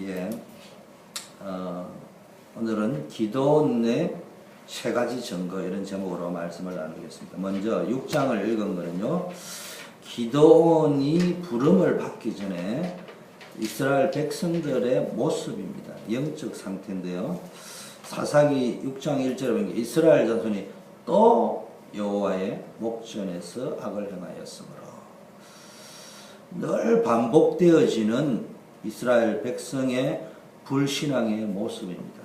예, 오늘은 기도원의 세 가지 증거 이런 제목으로 말씀을 나누겠습니다. 먼저 6장을 읽은 거는요, 기도원이 부름을 받기 전에 이스라엘 백성들의 모습입니다. 영적 상태인데요. 사사기 6장 1절에 보면 이스라엘 자손이 또 여호와의 목전에서 악을 행하였으므로, 늘 반복되어지는 이스라엘 백성의 불신앙의 모습입니다.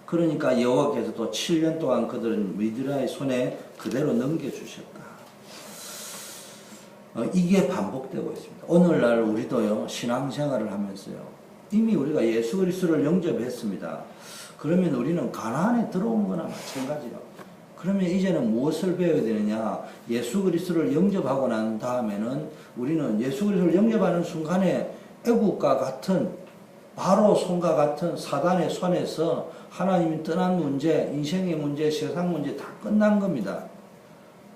그러니까 여호와께서 또 7년 동안 그들은 미디안의 손에 그대로 넘겨주셨다. 이게 반복되고 있습니다. 오늘날 우리도요, 신앙생활을 하면서요, 이미 우리가 예수 그리스도를 영접했습니다. 그러면 우리는 가나안에 들어온 거나 마찬가지요. 그러면 이제는 무엇을 배워야 되느냐? 예수 그리스도를 영접하고 난 다음에는 우리는 예수 그리스도를 영접하는 순간에 애국과 같은, 바로 손과 같은 사단의 손에서 하나님이 떠난 문제, 인생의 문제, 세상 문제 다 끝난 겁니다.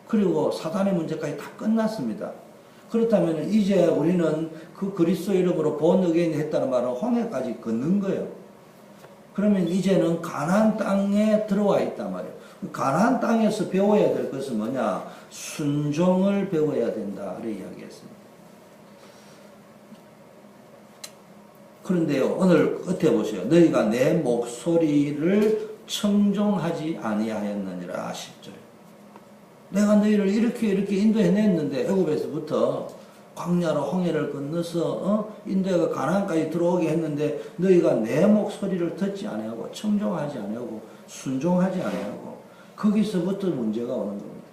그리고 사단의 문제까지 다 끝났습니다. 그렇다면 이제 우리는 그 그리스도 이름으로 본 의인이 했다는 말은 홍해까지 걷는 거예요. 그러면 이제는 가나안 땅에 들어와 있단 말이에요. 가나안 땅에서 배워야 될 것은 뭐냐? 순종을 배워야 된다. 이렇게 이야기했습니다. 그런데요, 오늘 끝에 보세요. 너희가 내 목소리를 청종하지 아니하였느니라. 10절. 내가 너희를 이렇게 인도해냈는데, 애굽에서부터 광야로 홍해를 건너서 인도가 가나안까지 들어오게 했는데 너희가 내 목소리를 듣지 아니하고 청종하지 아니하고 순종하지 아니하고, 거기서부터 문제가 오는 겁니다.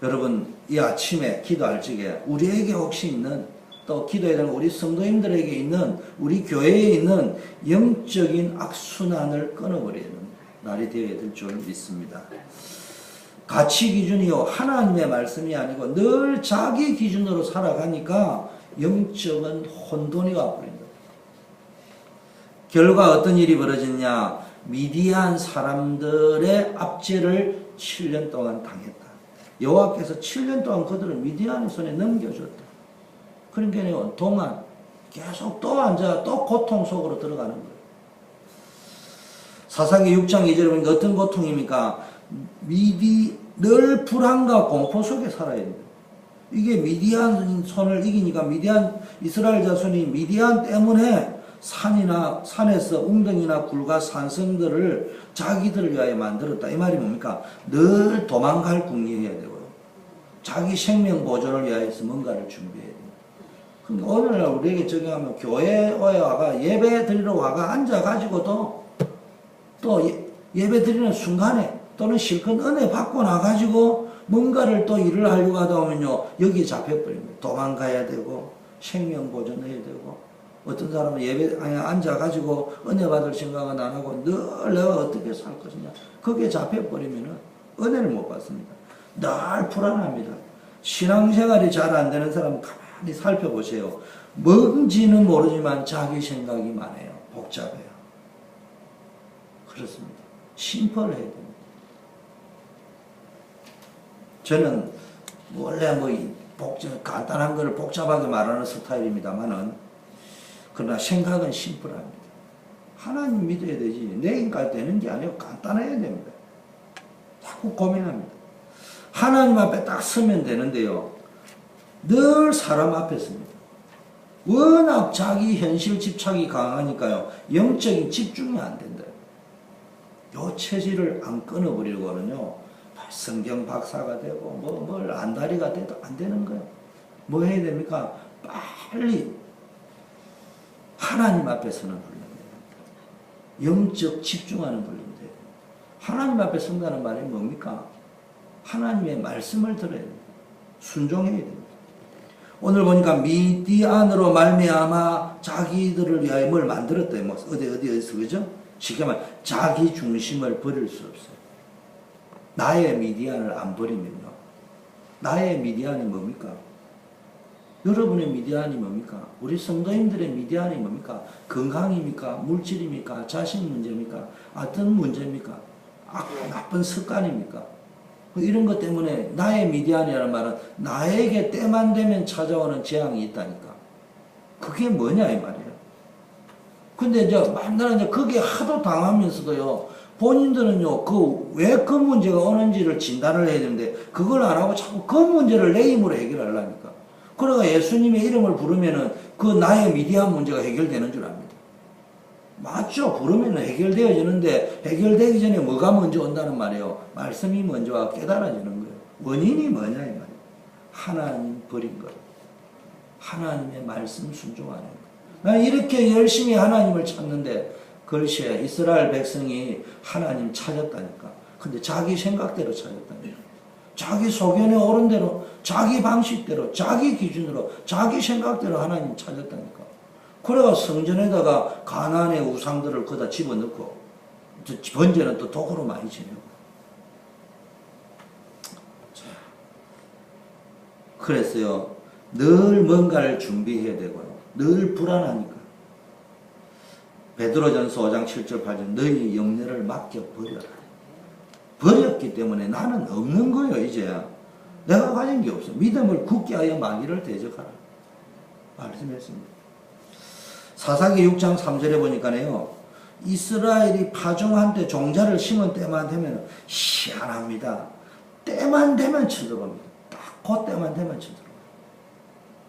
여러분, 이 아침에 기도할 적에 우리에게 혹시 있는, 또 기도해야 되는 우리 성도님들에게 있는, 우리 교회에 있는 영적인 악순환을 끊어버리는 날이 되어야 될 줄 믿습니다. 가치 기준이요, 하나님의 말씀이 아니고 늘 자기 기준으로 살아가니까 영적인 혼돈이 와버린다. 결과 어떤 일이 벌어졌냐? 미디안 사람들의 압제를 7년 동안 당했다. 여호와께서 7년 동안 그들을 미디안의 손에 넘겨줬다. 그러니까 동안 계속 또 앉아 또 고통 속으로 들어가는 거예요. 사사기 6장 2절에 보니까 어떤 고통입니까? 늘 불안과 공포 속에 살아야 됩니다. 이게 미디안 손을 이기니까 이스라엘 자손이 미디안 때문에 산에서 웅덩이나 굴과 산성들을 자기들을 위하여 만들었다. 이 말이 뭡니까? 늘 도망갈 궁리해야 되고요. 자기 생명 보존을 위하여서 뭔가를 준비해야 됩니다. 그러니까 오늘날 우리에게 적용하면 교회에 와가 예배 드리러 와가 앉아가지고도 또 예배 드리는 순간에 또는 실컷 은혜 받고 나가지고 뭔가를 또 일을 하려고 하다 보면요, 여기에 잡혀버립니다. 도망가야 되고 생명 보존해야 되고, 어떤 사람은 예배에 앉아가지고 은혜 받을 생각은 안 하고 늘 내가 어떻게 살 것이냐, 거기에 잡혀버리면 은혜를 못 받습니다. 늘 불안합니다. 신앙생활이 잘 안 되는 사람은 가만히 살펴보세요. 뭔지는 모르지만 자기 생각이 많아요. 복잡해요. 그렇습니다. 심플해야 됩니다. 저는 원래 간단한 걸 복잡하게 말하는 스타일입니다만은, 그러나 생각은 심플합니다. 하나님 믿어야 되지 내 인까지 되는 게 아니고 간단해야 됩니다. 자꾸 고민합니다. 하나님 앞에 딱 서면 되는데요, 늘 사람 앞에 섭니다. 워낙 자기 현실 집착이 강하니까요, 영적인 집중이 안 된다. 요 체질을 안 끊어버리려고는요, 성경 박사가 되고 뭘 안다리가 돼도 안 되는 거예요. 뭐 해야 됩니까? 빨리 하나님 앞에 서는 훈련이에요. 영적 집중하는 훈련이에요. 하나님 앞에 선다는 말이 뭡니까? 하나님의 말씀을 들어야 됩니다. 순종해야 됩니다. 오늘 보니까 미디안으로 말미암아 자기들을 위하여 뭘 만들었다. 어디에서, 그죠? 쉽게 말해 자기 중심을 버릴 수 없어요. 나의 미디안을 안 버리면요, 나의 미디안이 뭡니까? 여러분의 미디안이 뭡니까? 우리 성도님들의 미디안이 뭡니까? 건강입니까? 물질입니까? 자신 문제입니까? 어떤 문제입니까? 나쁜 습관입니까? 이런 것 때문에 나의 미디안이라는 말은 나에게 때만 되면 찾아오는 재앙이 있다니까. 그게 뭐냐 이 말이에요. 근데 이제 만날 이제 그게 하도 당하면서도요, 본인들은요, 왜 그 문제가 오는지를 진단을 해야 되는데, 그걸 안 하고 자꾸 그 문제를 내 힘으로 해결하려니까. 그러니까 예수님의 이름을 부르면은 그 나의 미디안 문제가 해결되는 줄 압니다. 맞죠? 부르면 해결되어지는데, 해결되기 전에 뭐가 먼저 온다는 말이에요? 말씀이 먼저 와 깨달아지는 거예요. 원인이 뭐냐, 이 말이에요. 하나님 버린 거. 하나님의 말씀 순종하는 거. 난 이렇게 열심히 하나님을 찾는데, 글쎄, 이스라엘 백성이 하나님 찾았다니까. 근데 자기 생각대로 찾았다니까. 자기 소견에 옳은 대로, 자기 방식대로, 자기 기준으로, 자기 생각대로 하나님 찾았다니까. 그래가 성전에다가 가나안의 우상들을 거다 집어넣고, 번제는 또 독으로 많이 지내고. 그랬어요. 늘 뭔가를 준비해야 되고요. 늘 불안하니까. 베드로전서 5장 7절 8절 너희 염려를 맡겨버려라. 버렸기 때문에 나는 없는 거예요. 이제 내가 가진 게 없어. 믿음을 굳게 하여 마귀를 대적하라 말씀했습니다. 사사기 6장 3절에 보니까요, 이스라엘이 파종한테 종자를 심은 때만 되면 희한합니다. 때만 되면 쳐들어옵니다. 딱 그 때만 되면 쳐들어옵니다.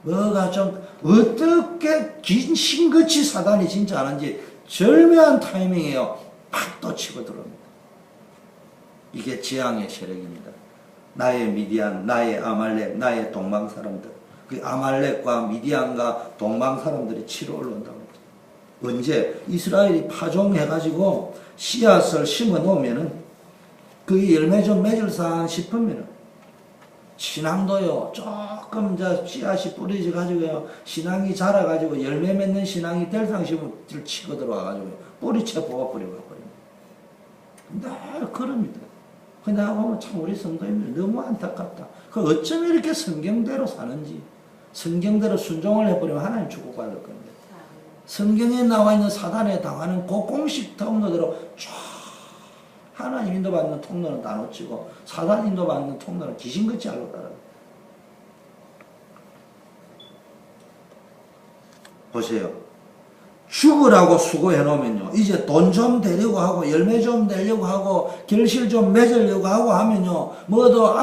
뭐가 좀 어떻게 신같이 사단이 진짜 하는지 절묘한 타이밍이에요. 팍 또 치고 들어옵니다. 이게 재앙의 세력입니다. 나의 미디안, 나의 아말렉, 나의 동방 사람들. 그 아말렉과 미디안과 동방 사람들이 치러 올라온다고 합니다. 언제? 이스라엘이 파종해가지고 씨앗을 심어 놓으면은 그 열매 좀 맺을사 싶으면은 신앙도요, 조금 이제 씨앗이 뿌려져 가지고요, 신앙이 자라가지고 열매 맺는 신앙이 될 상식을 치고 들어와가지고요, 뿌리채 뽑아버리고 늘 그럽니다. 근데 보면 참 우리 성도님들 너무 안타깝다. 그 어쩜 이렇게 성경대로 사는지, 성경대로 순종을 해버리면 하나님 축복받을 겁니다. 성경에 나와 있는 사단에 당하는 그 공식 통로대로 쫙 하나님 인도받는 통로는 다 놓치고 사단 인도받는 통로는 귀신같이 알고 따라요. 보세요. 죽으라고 수고해 놓으면요, 이제 돈 좀 되려고 하고 열매 좀 내려고 하고 결실 좀 맺으려고 하고 하면요, 뭐도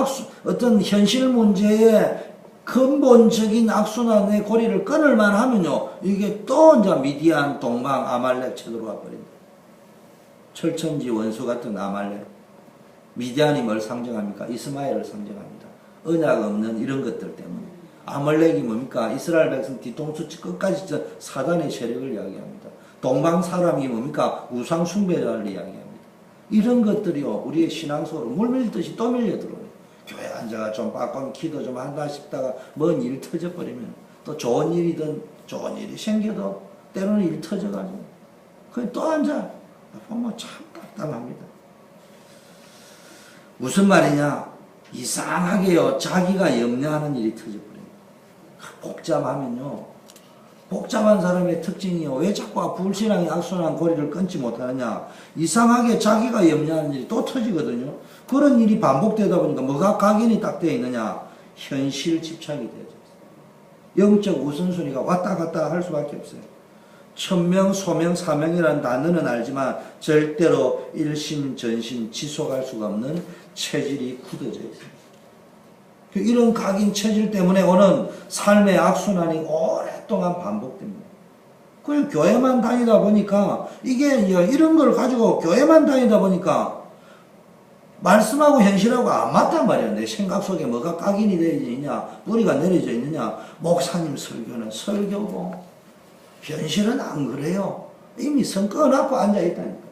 어떤 현실 문제에 근본적인 악순환의 고리를 끊을만 하면요, 이게 또 이제 미디안, 동방, 아말렉 쳐들어와 버립니다. 철천지 원수 같은 아말렉. 미디안이 뭘 상징합니까? 이스마엘을 상징합니다. 언약 없는 이런 것들 때문에. 아말렉이 뭡니까? 이스라엘 백성 뒤통수 끝까지 사단의 세력을 이야기합니다. 동방 사람이 뭡니까? 우상 숭배자를 이야기합니다. 이런 것들이요, 우리의 신앙 속으로 물 밀듯이 또 밀려 들어오요. 교회 앉아가 좀 바꿔 기도 좀 한다 싶다가 뭔 일 터져버리면 또 좋은 일이든 좋은 일이 생겨도 때로는 일 터져가지고 그냥 또 앉아. 보면 참 답답합니다. 무슨 말이냐? 이상하게요, 자기가 염려하는 일이 터져버립니다. 복잡하면요, 복잡한 사람의 특징이요, 왜 자꾸 불신앙이 악순환 고리를 끊지 못하느냐? 이상하게 자기가 염려하는 일이 또 터지거든요. 그런 일이 반복되다 보니까 뭐가 각인이 딱 되어 있느냐? 현실 집착이 되어져 있어요. 영적 우선순위가 왔다 갔다 할 수밖에 없어요. 천명, 소명, 사명이라는 단어는 알지만 절대로 일심, 전심, 지속할 수가 없는 체질이 굳어져 있습니다. 이런 각인 체질 때문에 오는 삶의 악순환이 오랫동안 반복됩니다. 그리고 교회만 다니다 보니까 이게 이런 걸 가지고 교회만 다니다 보니까 말씀하고 현실하고 안 맞단 말이야. 내 생각 속에 뭐가 각인이 되어져 있냐, 뿌리가 내려져 있느냐. 목사님 설교는 설교고 현실은 안 그래요. 이미 선 꺼놓고 앉아있다니까.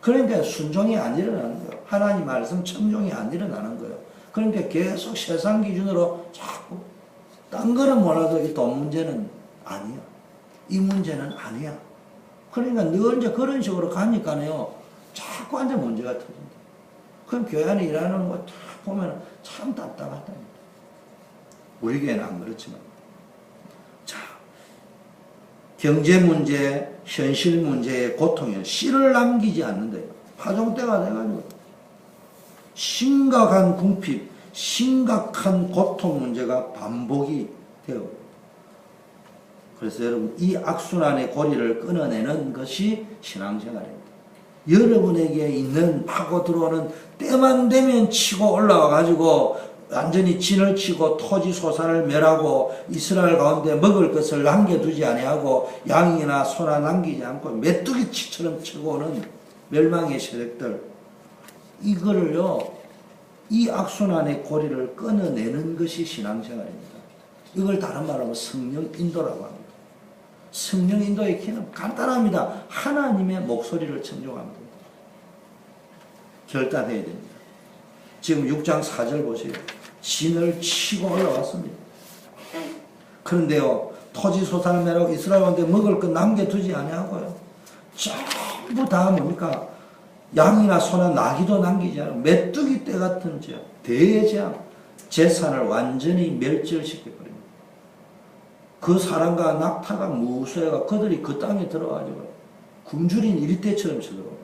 그러니까 순종이 안 일어나는 거예요. 하나님 말씀 청종이 안 일어나는 거예요. 그러니까 계속 세상 기준으로 자꾸 딴 거는 몰라도 이 돈 문제는 아니야. 이 문제는 아니야. 그러니까 늘 이제 그런 식으로 가니까요, 자꾸 앉아 문제가 터진다. 그럼 교회 안에 일하는 거 다 보면 참 답답하다니까. 우리 교회는 안 그렇지만. 자, 경제 문제, 현실 문제의 고통에 씨를 남기지 않는다. 파종 때가 돼가지고 심각한 궁핍, 심각한 고통 문제가 반복이 되어. 그래서 여러분 이 악순환의 고리를 끊어내는 것이 신앙생활입니다. 여러분에게 있는 파고 들어오는 때만 되면 치고 올라와 가지고 완전히 진을 치고 토지 소산을 멸하고 이스라엘 가운데 먹을 것을 남겨두지 아니하고 양이나 소나 남기지 않고 메뚜기치처럼 치고 오는 멸망의 세력들, 이거를요, 이 악순환의 고리를 끊어내는 것이 신앙생활입니다. 이걸 다른 말로 하면 성령 인도라고 합니다. 성령 인도의 키는 간단합니다. 하나님의 목소리를 청종하면 됩니다. 결단해야 됩니다. 지금 6장 4절 보세요. 진을 치고 올라왔습니다. 그런데요, 토지 소산을 매라고 이스라엘 가운데 먹을 것 남겨두지 아니하고요, 전부 다 뭡니까? 양이나 소나 나귀도 남기지 않고 메뚜기 떼 같은 재앙, 대재앙, 재산을 완전히 멸절시켜버립니다. 그 사람과 낙타가 무수해가 그들이 그 땅에 들어가지고 굶주린 일대처럼 쳐들어옵니다.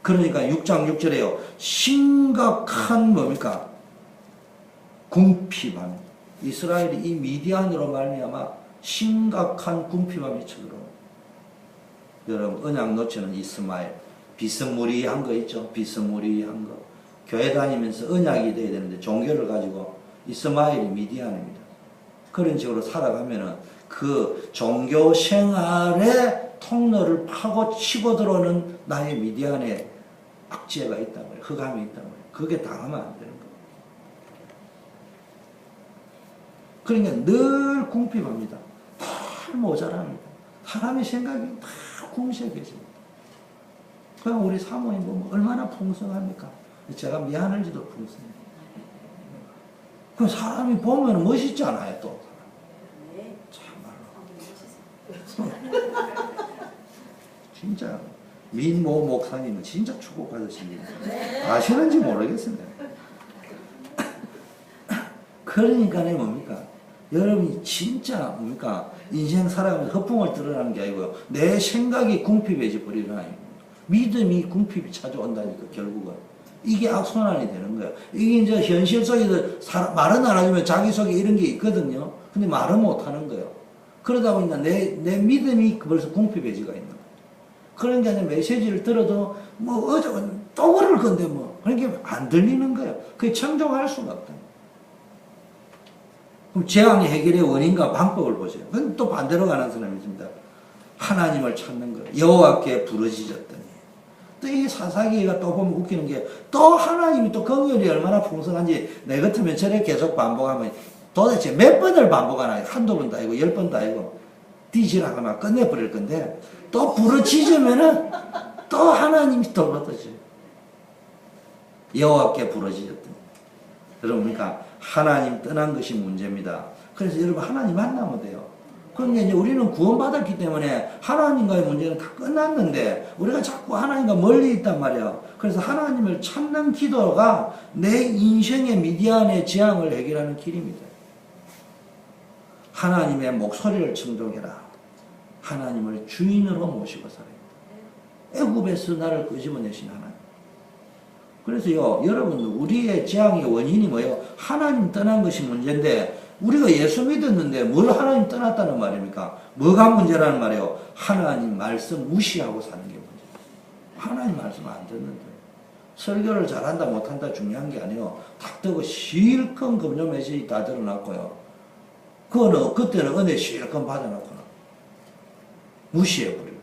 그러니까 6장 6절에요. 심각한 뭡니까? 궁핍함. 이스라엘이 이 미디안으로 말미암아 심각한 궁핍함이 쳐들어옵니다. 여러분, 언약 놓치는 이스마엘, 비스무리한 거 있죠? 비스무리한 거. 교회 다니면서 언약이 돼야 되는데 종교를 가지고 이스마엘이 미디안입니다. 그런 식으로 살아가면은 그 종교 생활의 통로를 파고 치고 들어오는 나의 미디안의 악재가 있단 말이에요. 흑암이 있단 말이에요. 그게 당하면 안 되는 거예요. 그러니까 늘 궁핍합니다. 다 모자랍니다. 사람의 생각이 다 궁색해집니다. 그냥 우리 사모님 보면 얼마나 풍성합니까? 제가 미안할지도 풍성해요. 그 사람이 보면 멋있잖아요, 또. 참말로. 진짜, 민모 목사님은 진짜 축복받으십니다. 아시는지 모르겠습니다. 그러니까 뭡니까? 여러분이 진짜 뭡니까? 인생 살아가면서 허풍을 드러나는 게 아니고요. 내 생각이 궁핍해져 버리는 아니고 믿음이 궁핍이 찾아온다니까, 결국은. 이게 악순환이 되는 거예요. 이게 이제 현실 속에서 말은 안 하지만 자기 속에 이런 게 있거든요. 근데 말은 못 하는 거예요. 그러다 보니까 내 믿음이 벌써 궁핍해지가 있는 거예요. 그러니까 메시지를 들어도 뭐 어쩌고 또 그럴 건데 뭐. 그러니까 안 들리는 거예요. 그게 청종할 수가 없다. 그럼 재앙의 해결의 원인과 방법을 보세요. 그건 또 반대로 가는 사람이 있습니다. 하나님을 찾는 거예요. 여호와께 부르짖었더니. 또 이 사사기가 또 보면 웃기는 게 또 하나님이 또 긍휼이 얼마나 풍성한지 내 같으면 저래 계속 반복하면 도대체 몇 번을 반복하나, 한두 번도 아니고 10번도 아니고 뒤지라거나 끝내버릴 건데 또 부르짖으면은 또 하나님이 또 받으셔요. 여호와께 부르짖었더니. 여러분, 그러니까 하나님 떠난 것이 문제입니다. 그래서 여러분, 하나님 만나면 돼요. 그러니까 이제 우리는 구원받았기 때문에 하나님과의 문제는 다 끝났는데 우리가 자꾸 하나님과 멀리 있단 말이에요. 그래서 하나님을 찾는 기도가 내 인생의 미디안의 재앙을 해결하는 길입니다. 하나님의 목소리를 청종해라. 하나님을 주인으로 모시고 살아야 애굽에서 나를 끄집어내신 하나님. 그래서요, 여러분, 우리의 재앙의 원인이 뭐예요? 하나님 떠난 것이 문제인데 우리가 예수 믿었는데 뭘 하나님 떠났다는 말입니까? 뭐가 문제라는 말이에요? 하나님 말씀 무시하고 사는 게 문제예요. 하나님 말씀 안 듣는데. 설교를 잘한다 못한다 중요한 게 아니에요. 탁 뜨고 실컷 금요 메시지 다 들어놨고요. 그때는 은혜 실컷 받아놓고는 무시해버려요.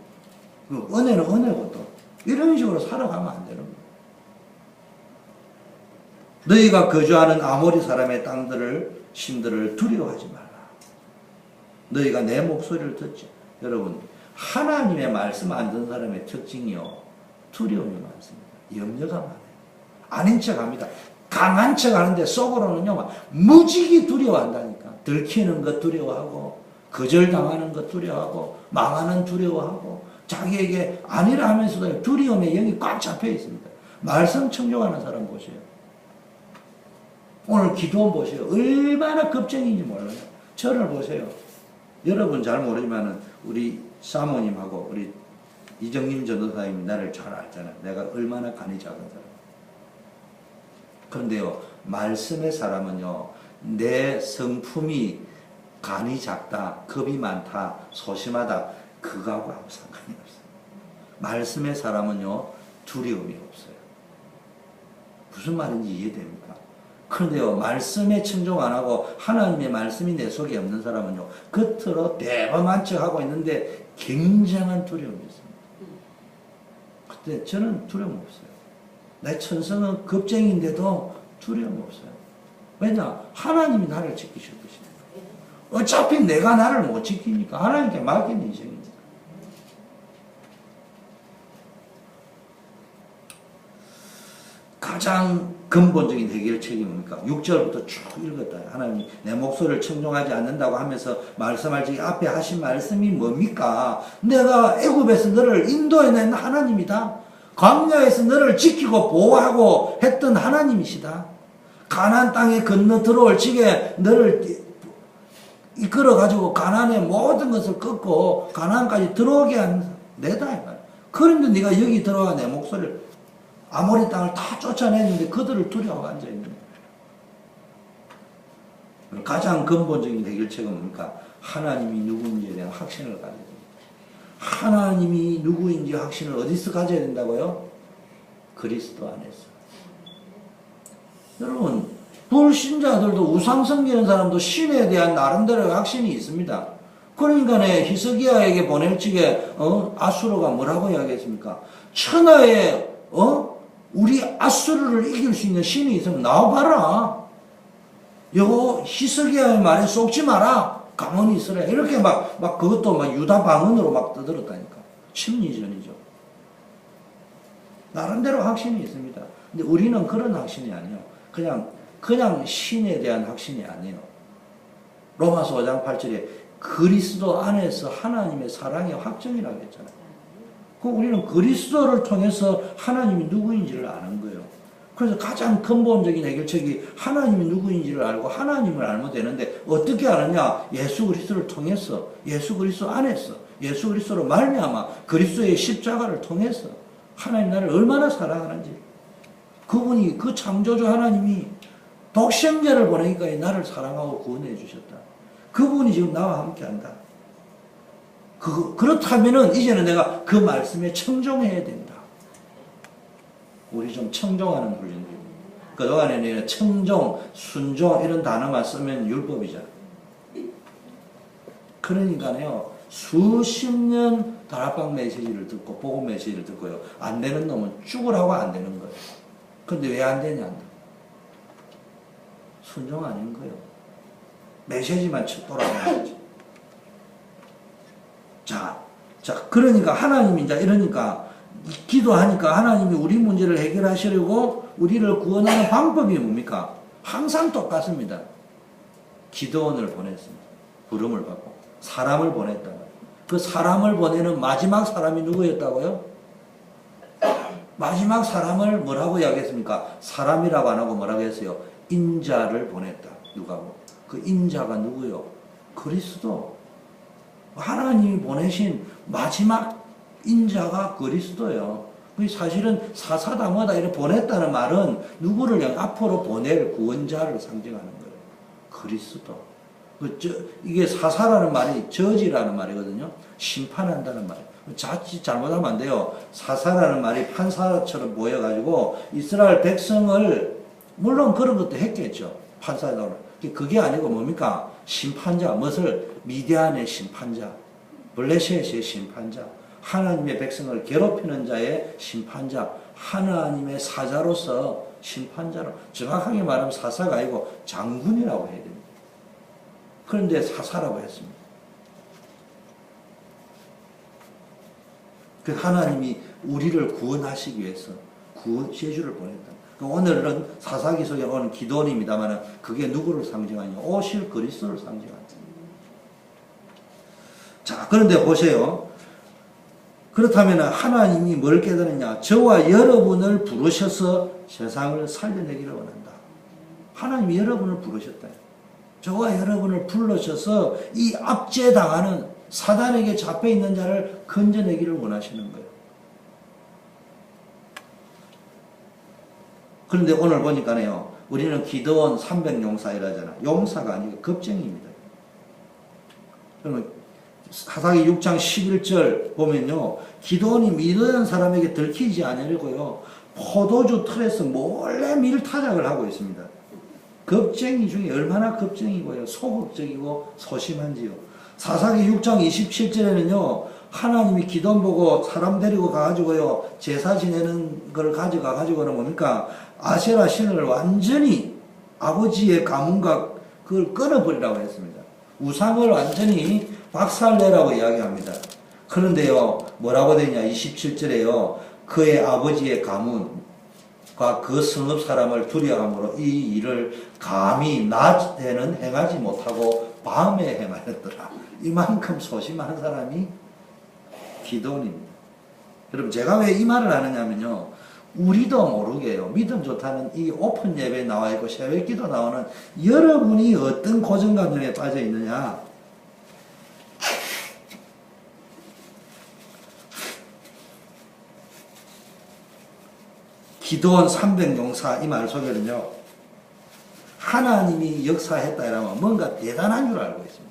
은혜는 은혜고 또 이런 식으로 살아가면 안 되는 거예요. 너희가 거주하는 아모리 사람의 땅들을 신들을 두려워하지 말라. 너희가 내 목소리를 듣지. 여러분, 하나님의 말씀 안 듣는 사람의 특징이요, 두려움이 많습니다. 염려가 많아요. 아닌 척합니다. 강한 척하는데 속으로는요 막 무지개 두려워한다니까. 들키는 것 두려워하고, 거절당하는 것 두려워하고, 망하는 두려워하고, 자기에게 아니라 하면서도 두려움의 영이 꽉 잡혀 있습니다. 말씀 청종하는 사람 보세요. 오늘 기도원 보세요. 얼마나 겁쟁인지 몰라요. 저를 보세요. 여러분 잘 모르지만 우리 사모님하고 우리 이정림 전도사님이 나를 잘 알잖아요. 내가 얼마나 간이 작은 사람. 그런데요, 말씀의 사람은요, 내 성품이 간이 작다, 겁이 많다, 소심하다, 그거하고 아무 상관이 없어요. 말씀의 사람은요, 두려움이 없어요. 무슨 말인지 이해됩니까? 그런데요, 말씀에 청종 안 하고 하나님의 말씀이 내 속에 없는 사람은요, 겉으로 대범한 척 하고 있는데 굉장한 두려움이 있습니다. 그때 저는 두려움 없어요. 내 천성은 겁쟁인데도 두려움 없어요. 왜냐? 하나님이 나를 지키실 것이니까. 어차피 내가 나를 못 지키니까 하나님께 맡기는 인생입니다. 가장 근본적인 해결책이 뭡니까? 6절부터 쭉 읽었다. 하나님 내 목소리를 청종하지 않는다고 하면서 말씀할 적에 앞에 하신 말씀이 뭡니까? 내가 애굽에서 너를 인도해낸 하나님이다. 광야에서 너를 지키고 보호하고 했던 하나님이시다. 가나안 땅에 건너 들어올 적에 너를 이끌어가지고 가나안의 모든 것을 끊고 가나안까지 들어오게 한 내다. 그런데 네가 여기 들어와 내 목소리를 아모리 땅을 다 쫓아냈는데 그들을 두려워하고 앉아있는 거예요. 가장 근본적인 해결책은 뭡니까? 하나님이 누구인지에 대한 확신을 가져야 됩니다. 하나님이 누구인지 확신을 어디서 가져야 된다고요? 그리스도 안에서. 여러분, 불신자들도 우상 섬기는 사람도 신에 대한 나름대로의 확신이 있습니다. 그러니까 히스기야에게 보낼 적에 아수르가 뭐라고 이야기했습니까? 천하에 우리 아수르를 이길 수 있는 신이 있으면 나와봐라. 요 히스기야의 말에 속지 마라. 가만히 있으라. 이렇게 막 그것도 막 유다 방언으로 막 떠들었다니까. 심리전이죠. 나름대로 확신이 있습니다. 근데 우리는 그런 확신이 아니에요. 그냥 신에 대한 확신이 아니에요. 로마서 5장 8절에 그리스도 안에서 하나님의 사랑의 확정이라고 했잖아요. 그럼 우리는 그리스도를 통해서 하나님이 누구인지를 아는 거예요. 그래서 가장 근본적인 해결책이 하나님이 누구인지를 알고 하나님을 알면 되는데 어떻게 아느냐? 예수 그리스도를 통해서, 예수 그리스도 안에서, 예수 그리스도로 말미암아 그리스도의 십자가를 통해서 하나님 나를 얼마나 사랑하는지, 그분이 그 창조주 하나님이 독생자를 보내니까 나를 사랑하고 구원해 주셨다. 그분이 지금 나와 함께 한다. 그렇다면은 이제는 내가 그 말씀에 청종해야 된다. 우리 좀 청종하는 훈련입니다. 그동안에는 청종, 순종 이런 단어만 쓰면 율법이잖아. 그러니까요, 수십 년 다락방 메시지를 듣고 복음 메시지를 듣고요, 안 되는 놈은 죽으라고 안 되는 거예요. 근데 왜 안 되냐? 순종 아닌 거예요. 메시지만 돌아가는 거지. 자, 그러니까 하나님이 이제 이러니까 기도하니까 하나님이 우리 문제를 해결하시려고 우리를 구원하는 방법이 뭡니까? 항상 똑같습니다. 기도원을 보냈습니다. 부름을 받고 사람을 보냈다. 그 사람을 보내는 마지막 사람이 누구였다고요? 마지막 사람을 뭐라고 이야기했습니까? 사람이라고 안 하고 뭐라고 했어요? 인자를 보냈다. 누가고? 그 인자가 누구요? 그리스도. 하나님이 보내신 마지막 인자가 그리스도예요. 사실은 사사다마다 이렇게 보냈다는 말은 누구를 향해 앞으로 보낼 구원자를 상징하는 거예요. 그리스도. 이게 사사라는 말이 저지라는 말이거든요. 심판한다는 말이에요. 자칫 잘못하면 안 돼요. 사사라는 말이 판사처럼 보여가지고 이스라엘 백성을, 물론 그런 것도 했겠죠. 판사라고. 그게 아니고 뭡니까? 심판자. 무엇을? 미디안의 심판자. 블레셋의 심판자. 하나님의 백성을 괴롭히는 자의 심판자. 하나님의 사자로서 심판자로. 정확하게 말하면 사사가 아니고 장군이라고 해야 됩니다. 그런데 사사라고 했습니다. 그 하나님이 우리를 구원하시기 위해서 제주를 보냈다. 오늘은 사사기 속에 오는 기도원입니다만 그게 누구를 상징하냐? 오실 그리스도를 상징한다. 자, 그런데 보세요. 그렇다면 하나님이 뭘 깨달았냐? 저와 여러분을 부르셔서 세상을 살려내기를 원한다. 하나님이 여러분을 부르셨다. 저와 여러분을 불러셔서 이 압제당하는 사단에게 잡혀있는 자를 건져내기를 원하시는 거예요. 그런데 오늘 보니까요, 우리는 기도원 300용사 이라잖아. 용사가 아니고 겁쟁이입니다. 그러면 사사기 6장 11절 보면요. 기도원이 미디안 사람에게 들키지 않으려고요. 포도주 틀에서 몰래 밀타작을 하고 있습니다. 겁쟁이 중에 얼마나 겁쟁이고요. 소극적이고 소심한지요. 사사기 6장 27절에는요. 하나님이 기도원 보고 사람 데리고 가가지고요. 제사 지내는 걸 가져가가지고는 뭡니까? 아세라 신을 완전히 아버지의 가문과 그걸 끊어버리라고 했습니다. 우상을 완전히 박살내라고 이야기합니다. 그런데요, 뭐라고 되냐? 27절에요. 그의 아버지의 가문과 그 성읍 사람을 두려함으로 이 일을 감히 낮에는 행하지 못하고 밤에 행하였더라. 이만큼 소심한 사람이 기도원입니다. 여러분, 제가 왜 이 말을 하느냐면요. 우리도 모르게요. 믿음 좋다는 이 오픈 예배에 나와 있고 새벽 기도 나오는 여러분이 어떤 고정관념에 빠져 있느냐. 기도원 300용사 이 말 속에는요. 하나님이 역사했다 이러면 뭔가 대단한 줄 알고 있습니다.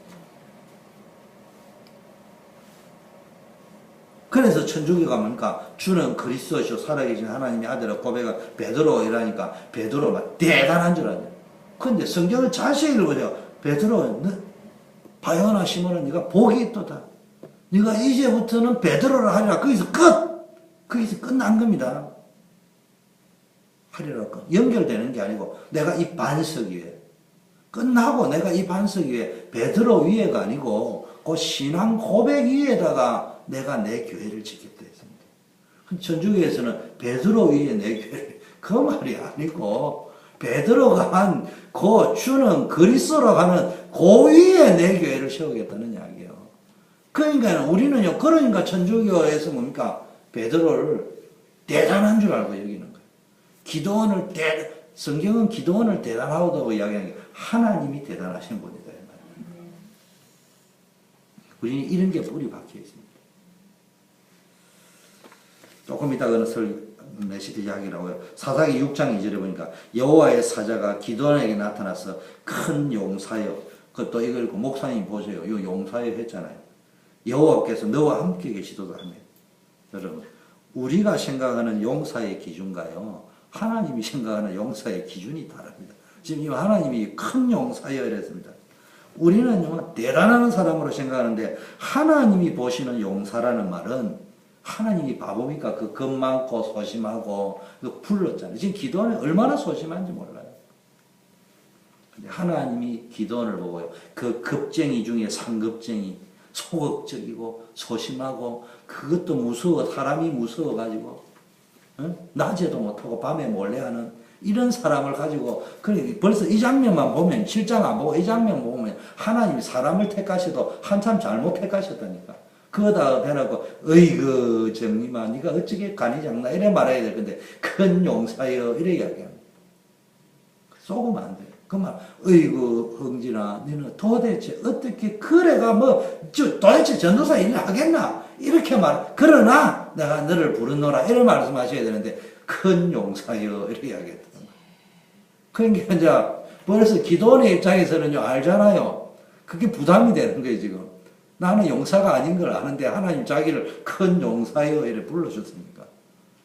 그래서 천주교가 뭡니까? 주는 그리스도시요 살아계신 하나님의 아들을 고백한 베드로 이라니까 베드로가 대단한 줄 알아요. 그런데 성경을 자세히 읽어보세요. 베드로, 바요나 시몬은 네가 복이 있도다. 네가 이제부터는 베드로를 하리라. 거기서 끝! 거기서 끝난 겁니다. 하리라 끝. 연결되는 게 아니고 내가 이 반석 위에 끝나고 내가 이 반석 위에 베드로 위에가 아니고 그 신앙 고백 위에다가 내가 내 교회를 짓겠다 했습니다. 천주교에서는 베드로 위에 내 교회를 그 말이 아니고 베드로가 한 그 주는 그리스도라고 하는 그 위에 내 교회를 세우겠다는 이야기예요. 그러니까 우리는요. 그러니까 천주교에서 뭡니까? 베드로를 대단한 줄 알고 여기는 거예요. 기도원을 성경은 기도원을 대단하다고 이야기하는 게 하나님이 대단하신 분이다. 우리는 이런 게 뿌리 박혀 있습니다. 조금 이따가는 내시드 이야기라고요. 사사기 6장 2절에 보니까 여호와의 사자가 기도원에게 나타나서 큰 용사여. 그것도 이거 읽고 목사님 보세요. 이 용사여 했잖아요. 여호와께서 너와 함께 계시도다 하며. 여러분, 우리가 생각하는 용사의 기준과요. 하나님이 생각하는 용사의 기준이 다릅니다. 지금 이 하나님이 큰 용사여 이랬습니다. 우리는 대단한 사람으로 생각하는데 하나님이 보시는 용사라는 말은 하나님이 바보니까 그 겁 많고 소심하고 불렀잖아요. 지금 기도원이 얼마나 소심한지 몰라요. 근데 하나님이 기도원을 보고요. 그 겁쟁이 중에 상급쟁이, 소극적이고 소심하고 그것도 무서워. 사람이 무서워가지고 낮에도 못하고 밤에 몰래 하는 이런 사람을 가지고 벌써 이 장면만 보면 7장 안 보고 이 장면 보면 하나님이 사람을 택하셔도 한참 잘못 택하셨다니까. 그거다 대놓고 어이구 정님아 네가 어찌게 간이 작나 이래 말해야 될 건데 큰 용사여 이래 이야기합니다. 쏘으면 안 돼요. 그 말 어이구 흥진아 너는 도대체 어떻게 그래가 도대체 전도사 일을 하겠나 이렇게 그러나 내가 너를 부르노라 이런 말씀하셔야 되는데 큰 용사여 이렇게 이야기했던 거예요. 그러니까 이제 벌써 기도원의 입장에서는요 알잖아요. 그게 부담이 되는 거예요 지금. 나는 용사가 아닌 걸 아는데 하나님 자기를 큰 용사여 이렇게 불러줬습니까?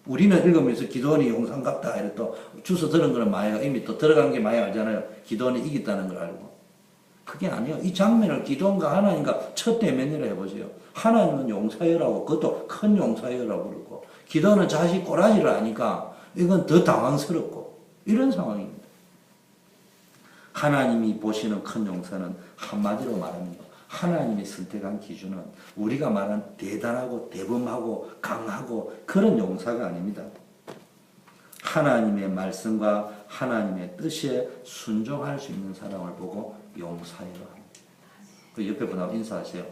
우리는 읽으면서 기도원이 용사인갑다 이래 또 주워 들은 거는 마야가 이미 또 들어간 게 많이 알잖아요. 기도원이 이겼다는 걸 알고. 그게 아니에요. 이 장면을 기도원과 하나님과 첫 대면이라 해보세요. 하나님은 용사여라고 그것도 큰 용사여라고 그러고 기도원은 자식 꼬라지를 아니까 이건 더 당황스럽고 이런 상황입니다. 하나님이 보시는 큰 용사는 한마디로 말합니다. 하나님이 선택한 기준은 우리가 말한 대단하고 대범하고 강하고 그런 용사가 아닙니다. 하나님의 말씀과 하나님의 뜻에 순종할 수 있는 사람을 보고 용사라고 합니다. 그 옆에 분하고 인사하세요.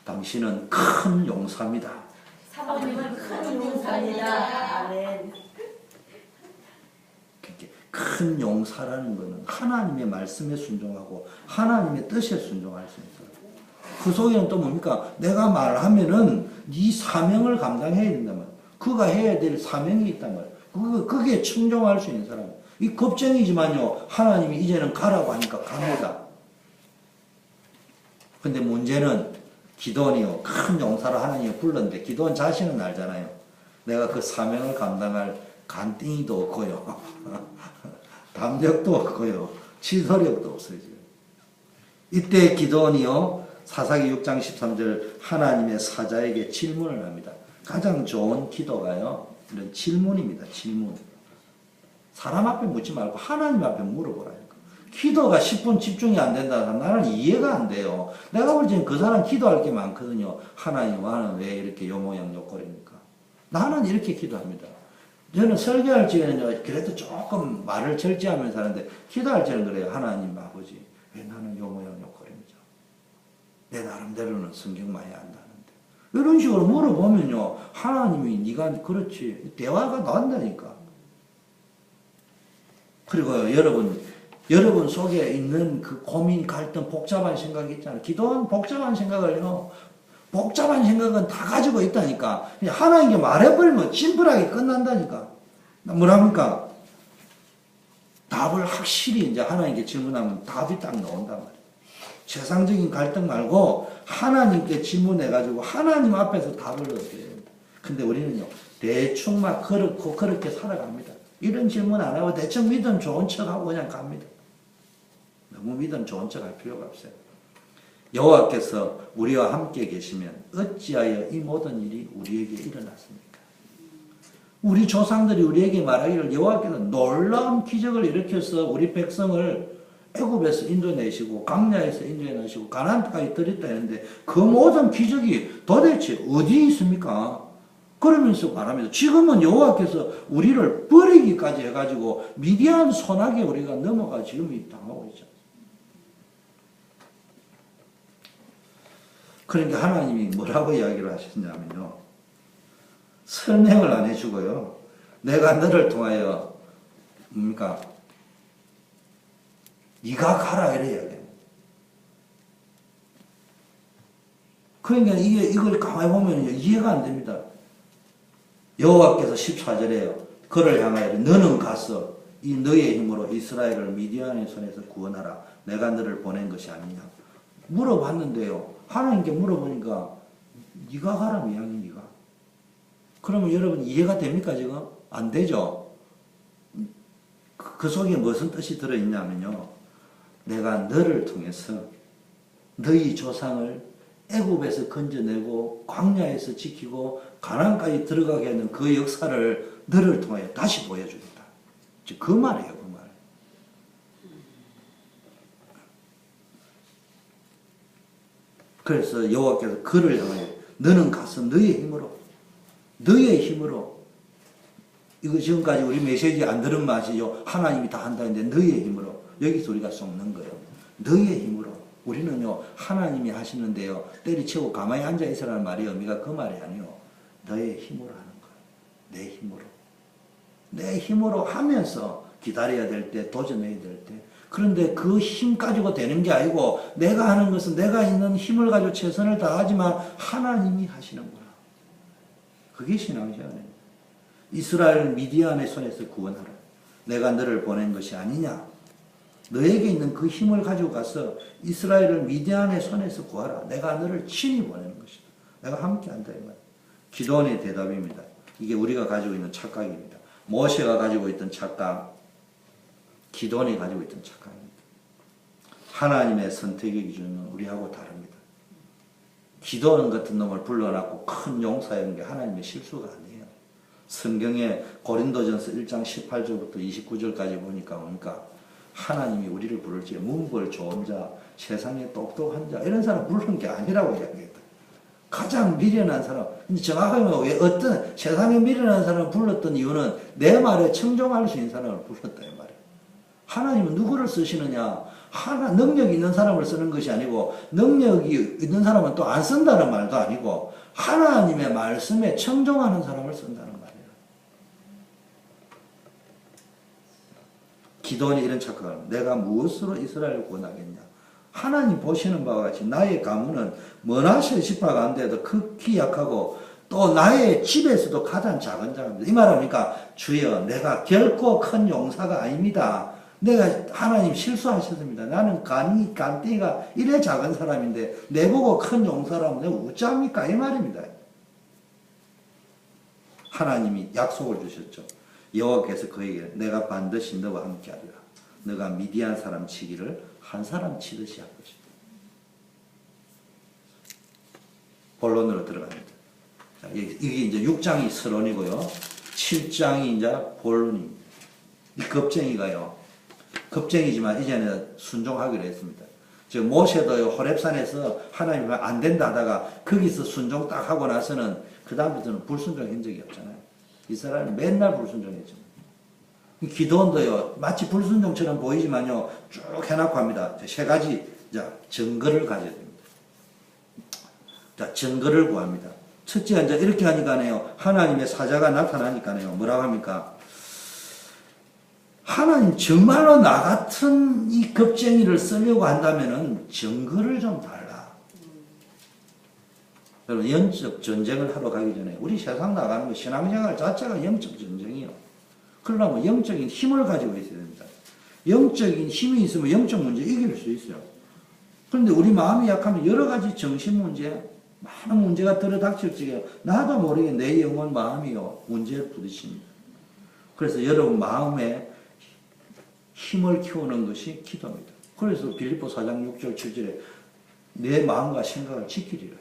당신은 큰 용사입니다. 사모님은 큰 용사입니다. 아멘. 큰 용사라는 것은 하나님의 말씀에 순종하고 하나님의 뜻에 순종할 수 있어요. 그 속에는 또 뭡니까? 내가 말하면은 네 사명을 감당해야 된단 말이야. 그가 해야 될 사명이 있단 말이야. 그게 충종할 수 있는 사람. 이 겁쟁이지만요. 하나님이 이제는 가라고 하니까 갑니다. 근데 문제는 기도원이요, 큰 용사로 하나님이 불렀는데 기도원 자신은 알잖아요. 내가 그 사명을 감당할 간띵이도 없고요. 담력도 없고요. 치서력도 없어요. 지금. 이때 기도원이요, 사사기 6장 13절 하나님의 사자에게 질문을 합니다. 가장 좋은 기도가요, 이런 질문입니다. 질문. 사람 앞에 묻지 말고 하나님 앞에 물어보라니까. 기도가 10분 집중이 안 된다. 나는 이해가 안 돼요. 내가 볼 때는 그 사람 기도할 게 많거든요. 하나님, 나는 왜 이렇게 요모양욕거립니까? 나는 이렇게 기도합니다. 저는 설교할 적에는 그래도 조금 말을 절제하면서 하는데, 기도할 때는 그래요. 하나님 아버지, 왜 나는 요모양욕거립니까? 내 나름대로는 성경 많이 안다는데. 이런 식으로 물어보면요, 하나님이 네가 그렇지. 대화가 나온다니까. 그리고 여러분 속에 있는 그 고민, 갈등, 복잡한 생각이 있잖아요. 기도는 복잡한 생각을요, 복잡한 생각은 다 가지고 있다니까. 그냥 하나님께 말해버리면 심플하게 끝난다니까. 뭐랍니까? 답을 확실히 이제 하나님께 질문하면 답이 딱 나온단 말이에요. 세상적인 갈등 말고 하나님께 질문해가지고 하나님 앞에서 답을 얻어야 됩니다. 근데 우리는요, 대충 막 그렇게 살아갑니다. 이런 질문 안 하고 대충 믿음 좋은 척하고 그냥 갑니다. 너무 믿음 좋은 척 할 필요가 없어요. 여호와께서 우리와 함께 계시면 어찌하여 이 모든 일이 우리에게 일어났습니까? 우리 조상들이 우리에게 말하기를 여호와께서 놀라운 기적을 일으켜서 우리 백성을 애굽에서 인도내시고 광야에서 인도내시고 가나안 땅까지 들였다 했는데 그 모든 기적이 도대체 어디 있습니까? 그러면서 말합니다. 지금은 여호와께서 우리를 버리기까지 해가지고 미디안 손아귀에 우리가 넘어가 지금 당하고 있죠. 그러니까 하나님이 뭐라고 이야기를 하셨냐면요, 설명을 안 해주고요, 내가 너를 통하여 뭡니까? 네가 가라 이래 이야기해요. 그러니까 이걸 가만히 보면 이해가 안 됩니다. 여호와께서 14절에요. 그를 향하여 너는 가서 이 너의 힘으로 이스라엘을 미디안의 손에서 구원하라. 내가 너를 보낸 것이 아니냐. 물어봤는데요, 하나님께 물어보니까 네가 가라는 이야기. 네가. 그러면 여러분 이해가 됩니까? 지금? 안 되죠? 그 속에 무슨 뜻이 들어있냐면요, 내가 너를 통해서 너희 조상을 애굽에서 건져내고 광야에서 지키고 가나안까지 들어가게 하는 그 역사를 너를 통하여 다시 보여주겠다. 그 말이에요. 그 말. 그래서 여호와께서 그를 향하여 너는 가서 너의 힘으로 이거 지금까지 우리 메시지 안 들은 맛이요, 하나님이 다 한다는데 너의 힘으로, 여기서 우리가 쏟는 거예요. 너의 힘으로. 우리는요, 하나님이 하시는데요, 때리치고 가만히 앉아 있으라는 말이 의미가 그 말이 아니요, 너의 힘으로 하는 거예요. 내 힘으로. 내 힘으로 하면서 기다려야 될 때, 도전해야 될 때. 그런데 그 힘 가지고 되는 게 아니고, 내가 하는 것은 내가 있는 힘을 가지고 최선을 다하지만 하나님이 하시는구나. 그게 신앙생활입니다. 이스라엘 미디안의 손에서 구원하라. 내가 너를 보낸 것이 아니냐. 너에게 있는 그 힘을 가지고 가서 이스라엘을 미디안의 손에서 구하라. 내가 너를 친히 보내는 것이다. 내가 함께 한다 이 말. 기도원의 대답입니다. 이게 우리가 가지고 있는 착각입니다. 모세가 가지고 있던 착각, 기도원이 가지고 있던 착각입니다. 하나님의 선택의 기준은 우리하고 다릅니다. 기도원 같은 놈을 불러놨고 큰 용사였는 게 하나님의 실수가 아니에요. 성경에 고린도전서 1장 18절부터 29절까지 보니까 뭡니까? 하나님이 우리를 부를 때 문벌 좋은 자, 세상에 똑똑한 자, 이런 사람 부르는 게 아니라고 이야기했다. 가장 미련한 사람, 정확하게 말하면 왜 어떤 세상에 미련한 사람을 불렀던 이유는 내 말에 청종할 수 있는 사람을 불렀다 이 말이에요. 하나님은 누구를 쓰시느냐? 능력이 있는 사람을 쓰는 것이 아니고, 능력이 있는 사람은 또 안 쓴다는 말도 아니고, 하나님의 말씀에 청종하는 사람을 쓴다는 말이에요. 기도원이 이런 착각을 합니다. 내가 무엇으로 이스라엘을 구원하겠냐? 하나님 보시는 바와 같이 나의 가문은 머나세 지파가 안 돼도 극히 약하고 또 나의 집에서도 가장 작은 자입니다. 이 말합니까? 주여, 내가 결코 큰 용사가 아닙니다. 내가 하나님 실수하셨습니다. 나는 간땡이가 이래 작은 사람인데 내보고 큰 용사라면 내가 어찌합니까? 이 말입니다. 하나님이 약속을 주셨죠. 여호와께서 그에게 내가 반드시 너와 함께하리라. 너가 미디안 사람 치기를 한 사람 치듯이 할 것이다. 본론으로 들어갑니다. 자, 이게 이제 6장이 서론이고요. 7장이 이제 본론입니다. 이 겁쟁이지만 이제는 순종하기로 했습니다. 즉 모세도 호렙산에서 하나님이 안 된다 하다가 거기서 순종 딱 하고 나서는 그 다음부터는 불순종한 적이 없잖아요. 이스라엘은 맨날 불순종했죠. 기도원도요, 마치 불순종처럼 보이지만요, 쭉 해놓고 합니다. 세 가지, 자, 증거를 가져야 됩니다. 자, 증거를 구합니다. 첫째, 이제 이렇게 하니까요, 하나님의 사자가 나타나니까요, 뭐라고 합니까? 하나님 정말로 나 같은 이 겁쟁이를 쓰려고 한다면은 증거를 좀 달라. 여러분, 영적 전쟁을 하러 가기 전에 우리 세상 나가는 거 신앙생활 자체가 영적 전쟁이요. 그러려면 영적인 힘을 가지고 있어야 됩니다. 영적인 힘이 있으면 영적 문제 이길 수 있어요. 그런데 우리 마음이 약하면 여러 가지 정신 문제, 많은 문제가 들어닥칠 적에 나도 모르게 내 영혼 마음이요 문제에 부딪힙니다. 그래서 여러분 마음에 힘을 키우는 것이 기도입니다. 그래서 빌립보 4장 6절 7절에 내 마음과 생각을 지키리라.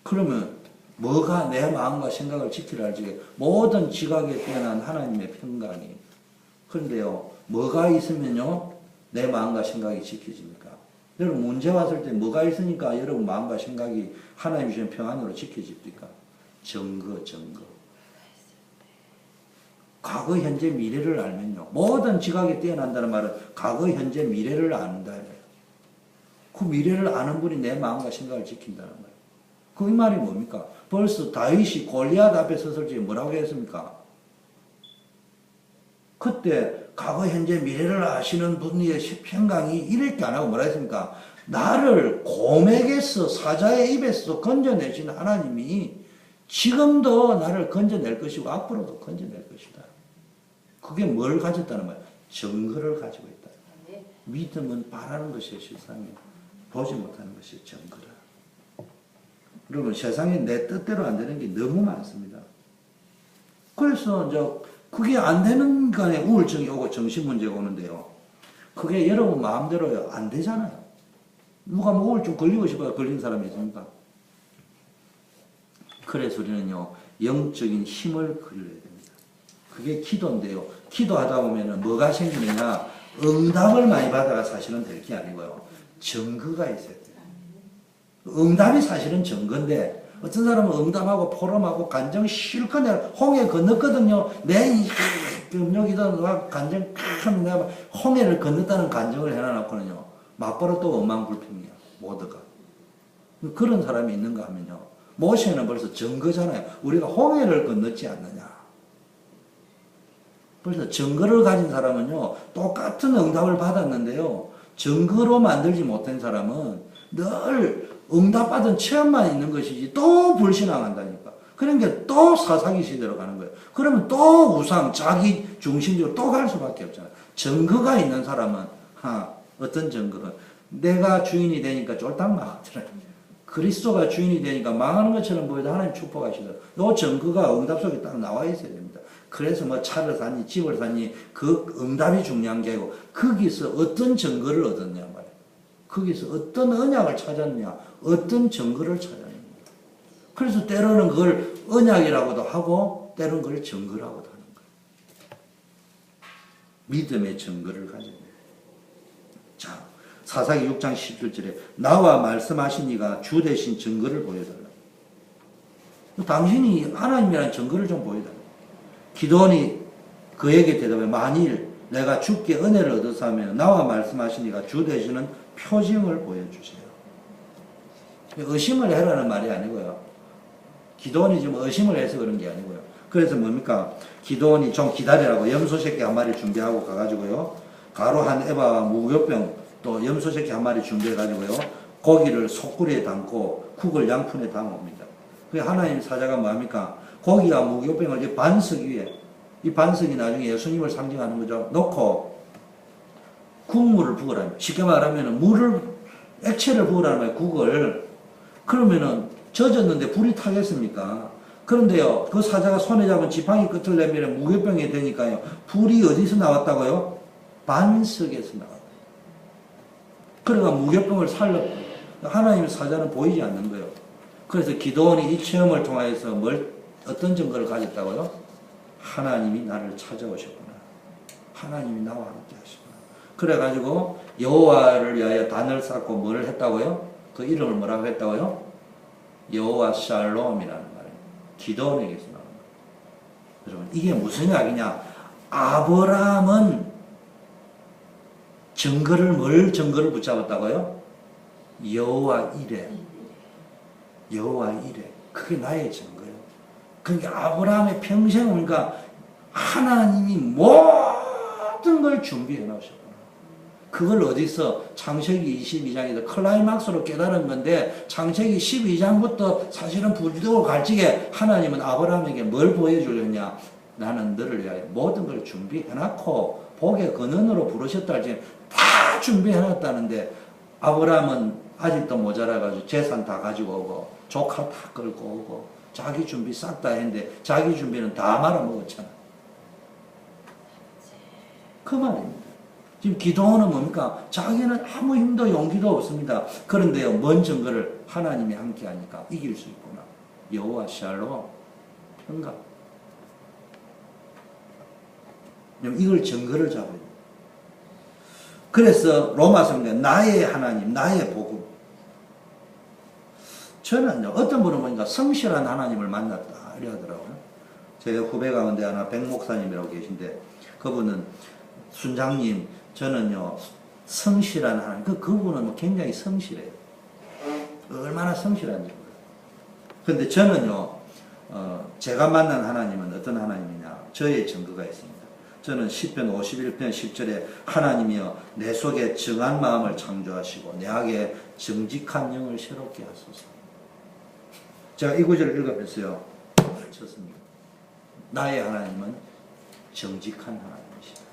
그러면 뭐가 내 마음과 생각을 지키라 할지 모든 지각에 뛰어난 하나님의 평강이. 그런데요, 뭐가 있으면요 내 마음과 생각이 지켜집니까? 여러분 문제 왔을 때 뭐가 있으니까 여러분 마음과 생각이 하나님 주신 평안으로 지켜집니까? 증거. 과거, 현재, 미래를 알면요. 모든 지각에 뛰어난다는 말은 과거, 현재, 미래를 안다. 그 미래를 아는 분이 내 마음과 생각을 지킨다는 거예요. 그 말이 뭡니까? 벌써 다윗이 골리앗 앞에 섰을 때 뭐라고 했습니까? 그때 과거, 현재, 미래를 아시는 분의 평강이 이렇게 안 하고 뭐라 했습니까? 나를 곰에게서 사자의 입에서 건져내신 하나님이 지금도 나를 건져낼 것이고 앞으로도 건져낼 것이다. 그게 뭘 가졌다는 말이야? 증거를 가지고 있다. 믿음은 바라는 것이 실상이에요. 보지 못하는 것이 증거다. 여러분 세상에 내 뜻대로 안 되는 게 너무 많습니다. 그래서 이제 그게 안 되는 간에 우울증이 오고 정신 문제가 오는데요. 그게 여러분 마음대로 안 되잖아요. 누가 뭐 우울증 걸리고 싶어서 걸린 사람이 있습니까? 그래서 우리는요 영적인 힘을 걸려야 됩니다. 그게 기도인데요. 기도하다 보면은 뭐가 생기느냐? 응답을 많이 받아가 사실은 될 게 아니고요. 증거가 있어야 돼요. 응답이 사실은 증거인데 어떤 사람은 응답하고 포럼하고 간정 실컷 내가 홍해 건넜거든요. 내 여기다 간정 큰 내가 홍해를 건넜다는 간정을 해놔놓고는요. 맞벌어 또 원망불평이야. 모두가. 그런 사람이 있는가 하면요. 모세는 벌써 증거잖아요. 우리가 홍해를 건넜지 않느냐. 벌써 증거를 가진 사람은요. 똑같은 응답을 받았는데요. 증거로 만들지 못한 사람은 늘 응답받은 체험만 있는 것이지 또 불신앙한다니까. 그러니까 또 사사기 시대로 가는 거예요. 그러면 또 우상, 자기 중심적으로 또 갈 수밖에 없잖아요. 증거가 있는 사람은 어떤 증거가 내가 주인이 되니까 쫄딱 망하더라. 그리스도가 주인이 되니까 망하는 것처럼 보여도 하나님 축복하시더라. 이 증거가 응답 속에 딱 나와 있어야 됩니다. 그래서 뭐 차를 샀니 집을 샀니 그 응답이 중요한 게 아니고 거기서 어떤 증거를 얻었냐 말이에요. 거기서 어떤 언약을 찾았냐 어떤 증거를 찾았냐. 그래서 때로는 그걸 언약이라고도 하고 때로는 그걸 증거라고도 하는 거예요. 믿음의 증거를 가져야 돼요. 자, 사사기 6장 11절에 나와 말씀하신 이가 주 대신 증거를 보여달라. 당신이 하나님이라는 증거를 좀 보여달라. 기도원이 그에게 대답해 만일 내가 주께 은혜를 얻어서 하면 나와 말씀하신 이가 주 되시는 표징을 보여주세요. 의심을 해라는 말이 아니고요. 기도원이 지금 의심을 해서 그런 게 아니고요. 그래서 뭡니까? 기도원이 좀 기다리라고 염소 새끼 한 마리 준비하고 가가지고요. 가루 한 에바와 무교병 또 염소 새끼 한 마리 준비해가지고요. 고기를 솥구리에 담고 국을 양푼에 담아옵니다. 그 하나님 사자가 뭡니까? 고기와 무교병을 반석 위에 이 반석이 나중에 예수님을 상징하는 거죠. 놓고 국물을 부으라면, 쉽게 말하면 액체를 부으라는 거예요. 국을. 그러면은 젖었는데 불이 타겠습니까? 그런데요, 그 사자가 손에 잡은 지팡이 끝을 내밀면 무교병이 되니까요, 불이 어디서 나왔다고요? 반석에서 나왔다. 그러니까 무교병을 살렸고, 하나님의 사자는 보이지 않는 거예요. 그래서 기도원이 이 체험을 통해서 어떤 증거를 가졌다고요? 하나님이 나를 찾아오셨구나. 하나님이 나와 함께 하시구나. 그래가지고 여호와를 위하여 단을 쌓고 뭐를 했다고요? 그 이름을 뭐라고 했다고요? 여호와 샬롬이라는 말이에요. 기도원에게서 나온 거예요. 여러분, 이게 무슨 이야기냐? 아브라함은 뭘 증거를 붙잡았다고요? 여호와 이레. 여호와 이레. 그게 나의 증거예요. 그러니까 아브라함의 평생, 그러니까 하나님이 모든 걸 준비해 놓으셨구나. 그걸 어디서 창세기 22장에서 클라이막스로 깨달은 건데, 창세기 12장부터 사실은 불도 갈지게 하나님은 아브라함에게 뭘 보여주려냐? 나는 너를 위하여 모든 걸 준비해놨고 복의 근원으로 부르셨다 할지 다 준비해놨다는데, 아브라함은 아직도 모자라가지고 재산 다 가지고 오고 조카 다 끌고 오고 자기 준비 싹 다 했는데 자기 준비는 다 말아먹었잖아. 그 말입니다. 지금 기도원은 뭡니까? 자기는 아무 힘도 용기도 없습니다. 그런데요, 뭔 증거를? 하나님이 함께 하니까 이길 수 있구나. 여호와 샬롬, 평강. 이걸 증거를 잡아야 돼요. 그래서 로마서입니다. 나의 하나님, 나의 복음. 저는요, 어떤 분은 보니까 성실한 하나님을 만났다 이래 하더라고요. 제 후배 가운데 하나 백 목사님이라고 계신데, 그분은 순장님, 저는요 성실한 하나님, 그분은 굉장히 성실해요. 얼마나 성실한지 몰라요. 근데 저는요, 제가 만난 하나님은 어떤 하나님이냐? 저의 증거가 있습니다. 저는 시편 51편 10절에 하나님이여 내 속에 정한 마음을 창조하시고 내 악에 정직한 영을 새롭게 하소서. 제가 이 구절을 읽으면서요, 쳤습니다. 나의 하나님은 정직한 하나님이시다.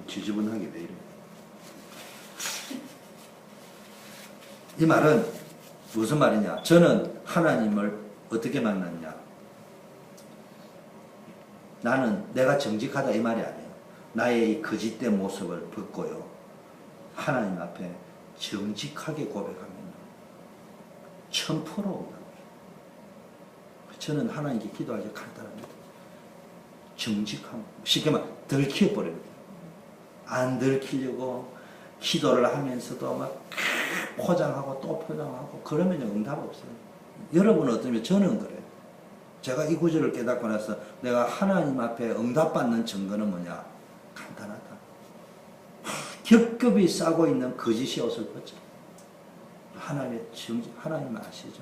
지저분하게 왜 이래? 이 말은 무슨 말이냐? 저는 하나님을 어떻게 만났냐? 나는 내가 정직하다 이 말이 아니에요. 나의 이 거짓된 모습을 벗고요, 하나님 앞에 정직하게 고백하면 1000% 온답니다. 저는 하나님께 기도하기 간단합니다. 정직함. 쉽게 말해 들켜버립니다. 안 들키려고 기도를 하면서도 막 포장하고 또 포장하고 그러면 응답 없어요. 여러분은 어떠면 저는 그래요. 제가 이 구절을 깨닫고 나서 내가 하나님 앞에 응답받는 증거는 뭐냐? 간단하다. 겹겹이 싸고 있는 거짓의 옷을 벗자. 하나님 아시죠?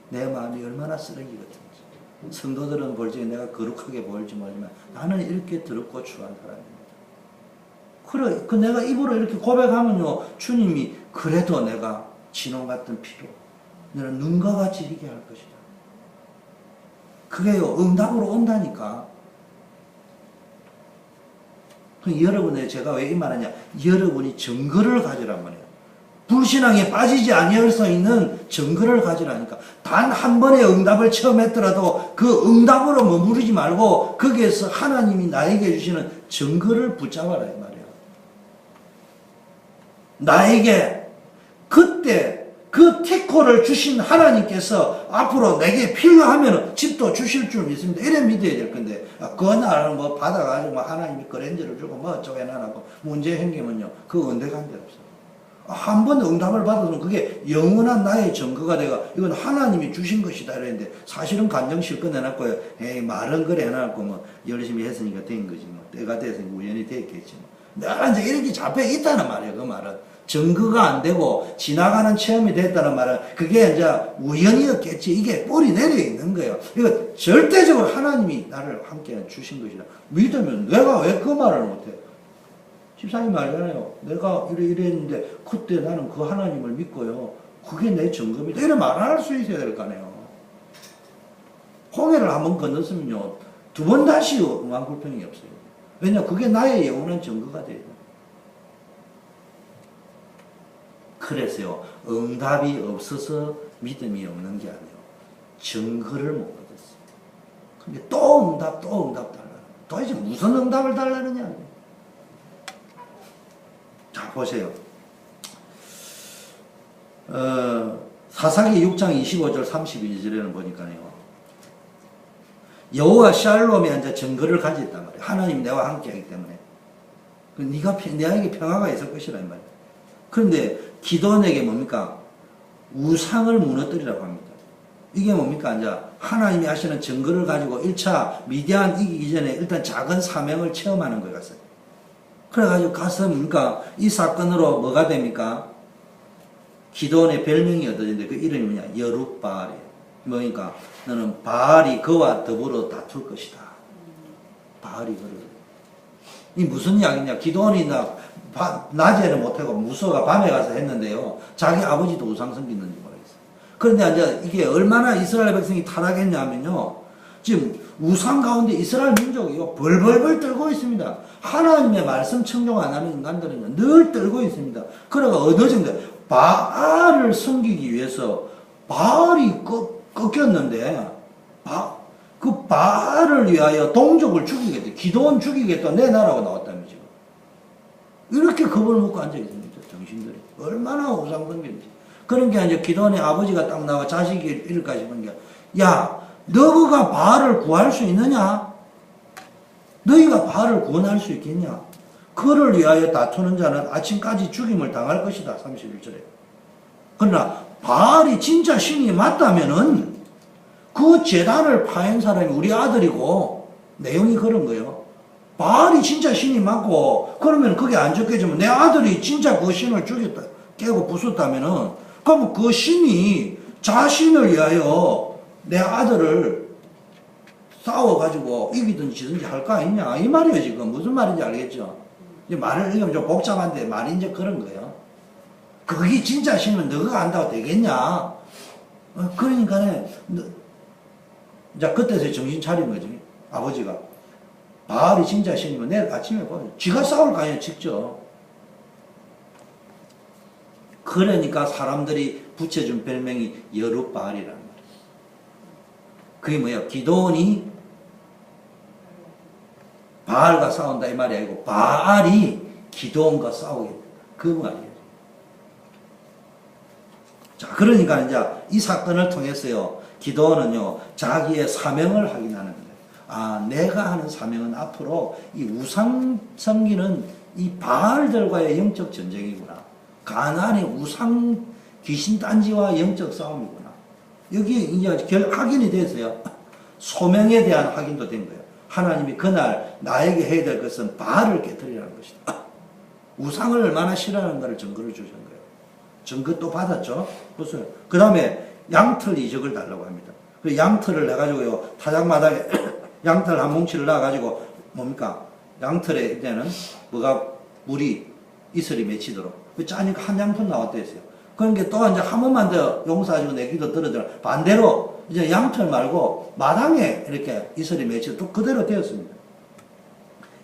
내 마음이 얼마나 쓰레기 같은지. 성도들은 볼지 내가 거룩하게 보일지 모르지만 나는 이렇게 더럽고 추한 사람입니다. 그래, 내가 입으로 이렇게 고백하면요, 주님이 그래도 내가 진홍 같은 피로 너는 눈과 같이 희게 할 것이다. 그게요, 응답으로 온다니까. 여러분의 제가 왜 이 말하냐? 여러분이 증거를 가지란 말이에요. 불신앙에 빠지지 아니할 수 있는 증거를 가지라니까. 단 한 번의 응답을 체험했더라도 그 응답으로 머무르지 말고 거기에서 하나님이 나에게 주시는 증거를 붙잡아라 이 말이에요. 나에게 그때 그 티코를 주신 하나님께서 앞으로 내게 필요하면 집도 주실 줄 믿습니다. 이래 믿어야 될 건데, 그날은 뭐 받아가지고 하나님이 그랜저를 주고 뭐 어쩌고 해놔고 문제 생기면요, 그 언제간 데 없어요. 한 번 응답을 받아서 그게 영원한 나의 증거가 되가 이건 하나님이 주신 것이다 이랬는데, 사실은 간정 실컷 해놨고요. 에이, 말은 그래 해놨고 뭐 열심히 했으니까 된 거지 뭐. 때가 돼서 우연히 됐겠지 뭐. 내가 이제 이렇게 잡혀 있다는 말이에요. 그 말은 증거가 안 되고 지나가는 체험이 됐다는 말은 그게 이제 우연이었겠지. 이게 뿌리 내려 있는 거예요. 이거 절대적으로 하나님이 나를 함께 주신 것이다. 믿으면 내가 왜 그 말을 못해? 집사님 말잖아요. 내가 이랬는데 그때 나는 그 하나님을 믿고요, 그게 내 증거입니다. 이런 말을 할 수 있어야 될 거 아니에요. 홍해를 한번 건넜으면요, 두 번 다시 왕불평이 없어요. 왜냐, 그게 나의 영원한 증거가 돼요. 그래서요, 응답이 없어서 믿음이 없는 게 아니에요. 증거를 못 얻었어요. 근데 또 응답 달라는. 도대체 무슨 응답을 달라느냐. 자, 보세요. 사사기 6장 25절 32절에는 보니까요, 여호와 샬롬이 이제 증거를 가졌단 말이에요. 하나님 내와 함께하기 때문에 네가 내에게 평화가 있을 것이라 이 말이에요. 그런데 기도원에게 뭡니까? 우상을 무너뜨리라고 합니다. 이게 뭡니까? 이제 하나님이 하시는 증거를 가지고 1차 미디안 이기기 전에 일단 작은 사명을 체험하는 거에 갔어요. 그래가지고 가서 뭡니까? 이 사건으로 뭐가 됩니까? 기도원의 별명이 얻어진데 그 이름이 뭐냐? 여룻바알이에요. 뭐니까 너는 바알이 그와 더불어 다툴 것이다. 바알이 그러거든. 이 무슨 이야기냐? 기도원이 낮에는 못하고 무서워가 밤에 가서 했는데요. 자기 아버지도 우상 섬기는지 모르겠어요. 그런데 이제 이게 얼마나 이스라엘 백성이 타락했냐면요. 지금 우상 가운데 이스라엘 민족이요. 벌벌벌 떨고 있습니다. 하나님의 말씀 청종 안 하는 인간들은 늘 떨고 있습니다. 그래가 어느 정도 바알을 섬기기 위해서 바알이 꺾였는데 그 바알을 위하여 동족을 죽이겠다. 기도원 죽이겠다. 내놔라고 나왔다며 지금. 이렇게 겁을 먹고 앉아있습니다. 정신들이. 얼마나 우상성인지. 그러니까 이제 기도원의 아버지가 딱 나와 자식이 이럴까 싶은 게, 야, 너가 바알을 구할 수 있느냐? 너희가 바알을 구원할 수 있겠냐? 그를 위하여 다투는 자는 아침까지 죽임을 당할 것이다. 31절에. 그러나 바알이 진짜 신이 맞다면은 그 제단을 파인 사람이 우리 아들이고, 내용이 그런 거예요. 바알이 진짜 신이 맞고, 그러면 그게 안 적혀지면 내 아들이 진짜 그 신을 죽였다, 깨고 부쉈다면은, 그럼 그 신이 자신을 위하여 내 아들을 싸워가지고 이기든지 지든지 할 거 아니냐. 이 말이에요, 지금. 무슨 말인지 알겠죠? 말을 읽으면 좀 복잡한데, 말이 이제 그런 거예요. 그게 진짜 신은 너가 안다고 되겠냐? 그러니까는, 이제 그때서 정신 차린 거지. 아버지가. 바알이 진짜 신이면 내일 아침에 봐. 지가 싸울 거 아니야, 직접. 그러니까 사람들이 붙여준 별명이 여룻바알이라는 말이에요. 그게 뭐야? 기도원이 바알과 싸운다 이 말이 아니고 바알이 기도원과 싸우게 그 말이에요. 자, 그러니까 이제 이 사건을 통해서요, 기도원은요, 자기의 사명을 확인하는 거예요. 아, 내가 하는 사명은 앞으로 이 우상 섬기는 이 바알들과의 영적 전쟁이구나. 가나안의 우상 귀신 딴지와 영적 싸움이구나. 여기 이제 확인이 됐어요. 소명에 대한 확인도 된 거예요. 하나님이 그날 나에게 해야 될 것은 바알을 깨뜨리라는 것이다. 우상을 얼마나 싫어하는가를 증거를 주신 거예요. 증거 또 받았죠. 보세요. 그 다음에 양털 이적을 달라고 합니다. 그 양털을 내가지고요, 타작마당에 양털 한 뭉치를 놔가지고 뭡니까? 양털에 이제는 뭐가 물이 이슬이 맺히도록. 그 짜니까 한 양털 나왔다 했어요. 그러니까 또 이제 한 번만 더 용서하시고 내 기도 들어줘라. 반대로 이제 양털 말고 마당에 이렇게 이슬이 맺히고 또 그대로 되었습니다.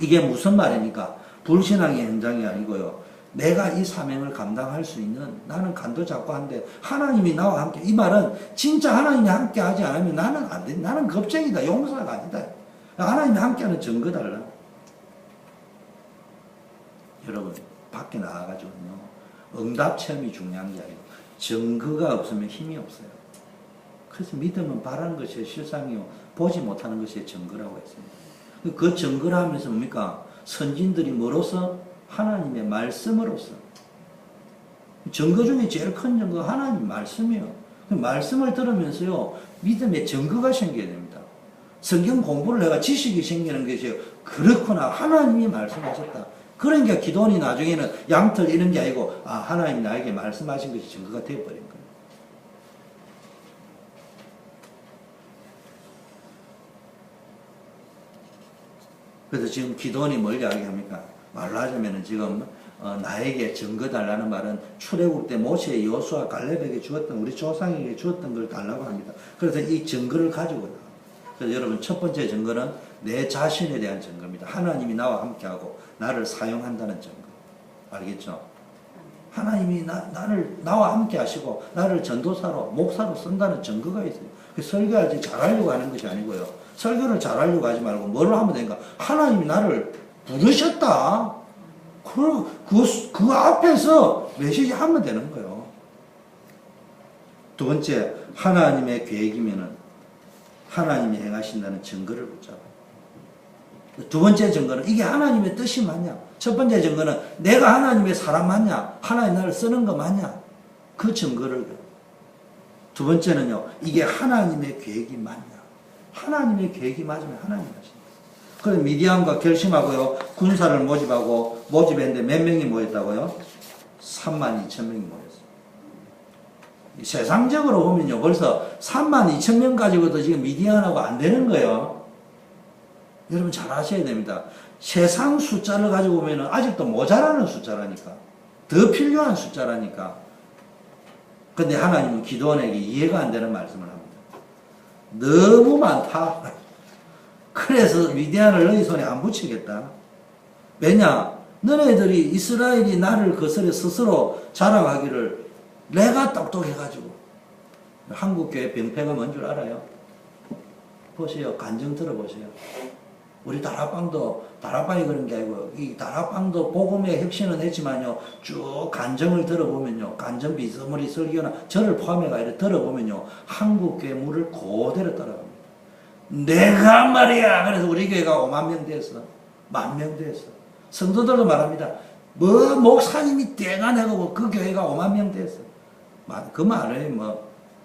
이게 무슨 말입니까? 불신앙의 현장이 아니고요. 내가 이 사명을 감당할 수 있는, 나는 간도 잡고 한데 하나님이 나와 함께, 이 말은 진짜 하나님이 함께 하지 않으면 나는 안 돼. 나는 겁쟁이다. 용서가 아니다. 하나님이 함께하는 증거 달라. 여러분, 밖에 나와가지고요, 응답 체험이 중요한 게 아니고 증거가 없으면 힘이 없어요. 그래서 믿음은 바라는 것이 실상이요, 보지 못하는 것이 증거라고 했습니다. 그 증거를 하면서 뭡니까? 선진들이 뭐로서? 하나님의 말씀으로서. 증거 중에 제일 큰 증거가 하나님 말씀이에요. 그 말씀을 들으면서요, 믿음의 증거가 생겨야 됩니다. 성경 공부를 해가 지식이 생기는 것이요, 그렇구나, 하나님이 말씀하셨다. 그러니까 기도원이 나중에는 양털 이런 게 아니고, 아, 하나님이 나에게 말씀하신 것이 증거가 되어버린 거예요. 그래서 지금 기도원이 뭘 이야기합니까? 말로 하자면은 지금 나에게 증거 달라는 말은 출애굽 때 모세, 여호수아, 갈렙에게 주었던, 우리 조상에게 주었던 걸 달라고 합니다. 그래서 이 증거를 가지고 나와. 그래서 여러분 첫 번째 증거는 내 자신에 대한 증거입니다. 하나님이 나와 함께하고 나를 사용한다는 증거. 알겠죠? 하나님이 나와 함께 하시고 나를 전도사로 목사로 쓴다는 증거가 있어요. 설교할 때 잘하려고 하는 것이 아니고요. 설교를 잘하려고 하지 말고 뭐를 하면 되니까 하나님이 나를 부르셨다. 그 앞에서 메시지 하면 되는 거예요. 두 번째, 하나님의 계획이면은 하나님이 행하신다는 증거를 붙잡아요. 두 번째 증거는 이게 하나님의 뜻이 맞냐? 첫 번째 증거는 내가 하나님의 사람 맞냐? 하나님 나를 쓰는 거 맞냐? 그 증거를. 두 번째는요, 이게 하나님의 계획이 맞냐? 하나님의 계획이 맞으면 하나님이 하신다. 그래서 미디안과 결심하고요, 군사를 모집했는데 몇 명이 모였다고요? 32,000명이 모였어요. 세상적으로 보면요, 벌써 32,000명 가지고도 지금 미디안하고 안 되는 거예요. 여러분 잘 아셔야 됩니다. 세상 숫자를 가지고 보면 아직도 모자라는 숫자라니까. 더 필요한 숫자라니까. 근데 하나님은 기도원에게 이해가 안 되는 말씀을 합니다. 너무 많다. 그래서 미디안을 너희 손에 안 붙이겠다. 왜냐? 너네들이 이스라엘이 나를 거스려 스스로 자랑하기를 내가 똑똑해가지고. 한국교회 병폐가 뭔 줄 알아요? 보세요. 간증 들어보세요. 우리 다락방이 그런 게 아니고, 이 다락방도 복음의 혁신은 했지만요, 쭉 간증을 들어보면요, 간증 비스무리 설교나 저를 포함해가 들어보면요, 한국교회 물을 그대로 따라갑니다. 내가 말이야! 그래서 우리 교회가 5만 명 됐어. 10,000명 됐어. 성도들도 말합니다. 목사님이 때가 내고 그 교회가 5만 명 됐어. 그 말은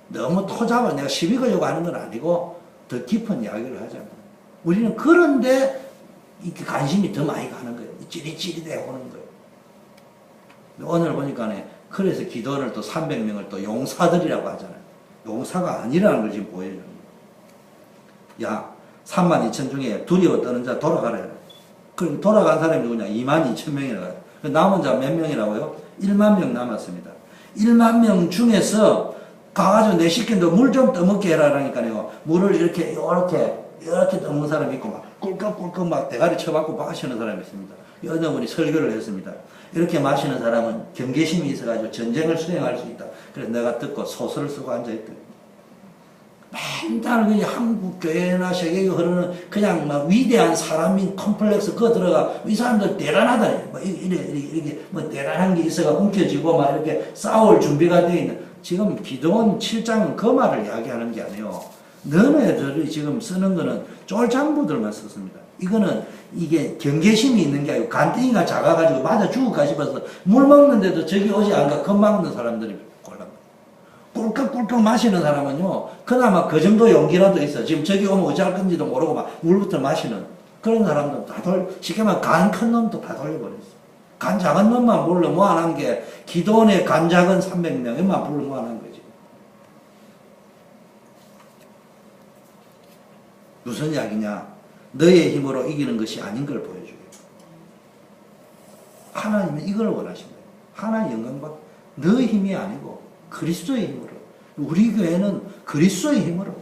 너무 토잡아. 내가 시비 걸려고 하는 건 아니고, 더 깊은 이야기를 하잖아요. 우리는 그런데 이렇게 관심이 더 많이 가는 거예요. 찌릿찌릿해 오는 거예요. 오늘 보니까 그래서 기도원을 또 300명을 또 용사들이라고 하잖아요. 용사가 아니라는 걸 지금 보여줘요. 야, 32,000 중에 두려워 떠는 자 돌아가라. 그럼 돌아간 사람이 누구냐? 22,000명이라고. 남은 자 몇 명이라고요? 1만 명 남았습니다. 1만 명 중에서 가가지고 내 시킨도 물 좀 떠먹게 해라라니까요. 물을 이렇게 떠먹는 사람이 있고 막 꿀꺽꿀꺽 막 대가리 쳐박고 마시는 사람이 있습니다. 어느 분이 설교를 했습니다. 이렇게 마시는 사람은 경계심이 있어가지고 전쟁을 수행할 수 있다. 그래서 내가 듣고 소설을 쓰고 앉아있다. 맨날 그냥 한국 교회나 세계에 흐르는 그냥 막 위대한 사람인 컴플렉스 그거 들어가 이 사람들 대단하다. 이렇게 대단한 게 있어가 움켜쥐고 막 이렇게 싸울 준비가 되어 있는. 지금 기도원 7장은 그 말을 이야기하는 게 아니에요. 너네들이 지금 쓰는 거는 쫄장부들만 썼습니다. 이게 경계심이 있는 게 아니고 간땡이가 작아가지고 맞아 죽을까 싶어서 물 먹는데도 저기 오지 않을까 겁먹는 사람들이 골라. 꿀꺽꿀꺽 마시는 사람은요, 그나마 그 정도 용기라도 있어. 지금 저기 오면 어찌할 건지도 모르고 막 물부터 마시는 그런 사람들 쉽게 말하면 간 큰 놈도 다 돌려버렸어. 간 작은 놈만 불러 모아놓은 게 기도원의 간 작은 300명만 불러 모아놓은 거지. 무슨 이야기냐? 너의 힘으로 이기는 것이 아닌 걸 보여줘요. 하나님은 이걸 원하신 거예요. 하나님 영광받 너의 힘이 아니고 그리스도의 힘으로. 우리 교회는 그리스도의 힘으로.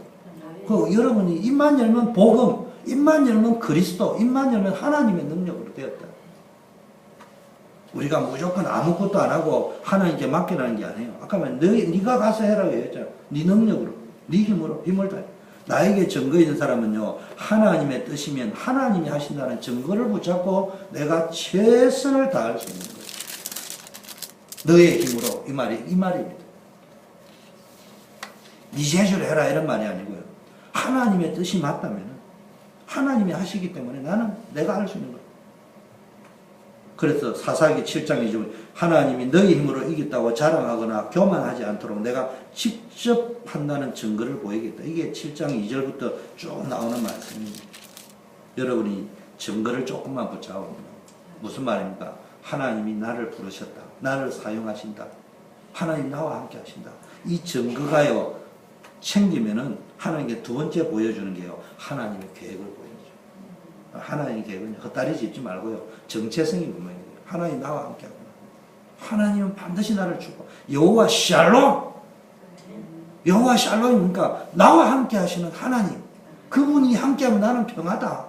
여러분이 입만 열면 복음, 입만 열면 그리스도, 입만 열면 하나님의 능력으로 되었다. 우리가 무조건 아무것도 안 하고 하나님께 맡기라는 게 아니에요. 아까 네가 가서 해라고 했잖아. 네 능력으로, 네 힘으로, 힘을 다해. 나에게 증거 있는 사람은요, 하나님의 뜻이면 하나님이 하신다는 증거를 붙잡고 내가 최선을 다할 수 있는 거예요. 너의 힘으로, 이 말입니다. 네 재주로 해라 이런 말이 아니고요. 하나님의 뜻이 맞다면 하나님이 하시기 때문에 내가 할 수 있는 거예요. 그래서 사사기 7장에 하나님이 너희 힘으로 이겼다고 자랑하거나 교만하지 않도록 내가 직접 한다는 증거를 보이겠다. 이게 7장 2절부터 쭉 나오는 말씀입니다. 여러분이 증거를 조금만 붙잡으면 무슨 말입니까? 하나님이 나를 부르셨다. 나를 사용하신다. 하나님 나와 함께 하신다. 이 증거가요, 챙기면은 하나님께 두 번째 보여주는 게요, 하나님의 계획을 보여줘요. 하나님의 계획은 헛다리 짚지 말고요, 정체성이 분명해요. 하나님 나와 함께 하구나. 하나님은 반드시 나를 주고, 여호와 샬롬! 여호와 샬롬이니까 나와 함께 하시는 하나님. 그분이 함께하면 나는 평하다.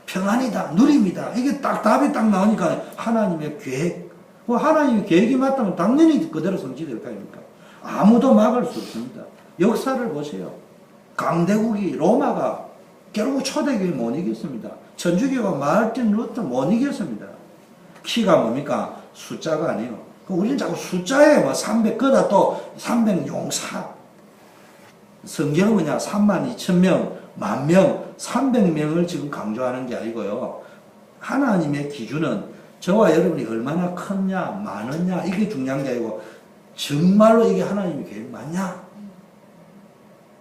평안이다. 누림이다. 이게 딱 답이 딱 나오니까 하나님의 계획. 하나님의 계획이 맞다면 당연히 그대로 성취될 거 아닙니까? 아무도 막을 수 없습니다. 역사를 보세요. 강대국이 로마가 결국 초대교회 못 이겼습니다. 천주교가 마르틴 루터 못 이겼습니다. 키가 뭡니까? 숫자가 아니에요. 우리는 자꾸 숫자에 300, 그다 또 300용사. 성경은 그냥 32,000명, 10,000명, 300명을 지금 강조하는 게 아니고요. 하나님의 기준은 저와 여러분이 얼마나 컸냐, 많았냐, 이게 중요한 게 아니고, 정말로 이게 하나님의 계획이 맞냐?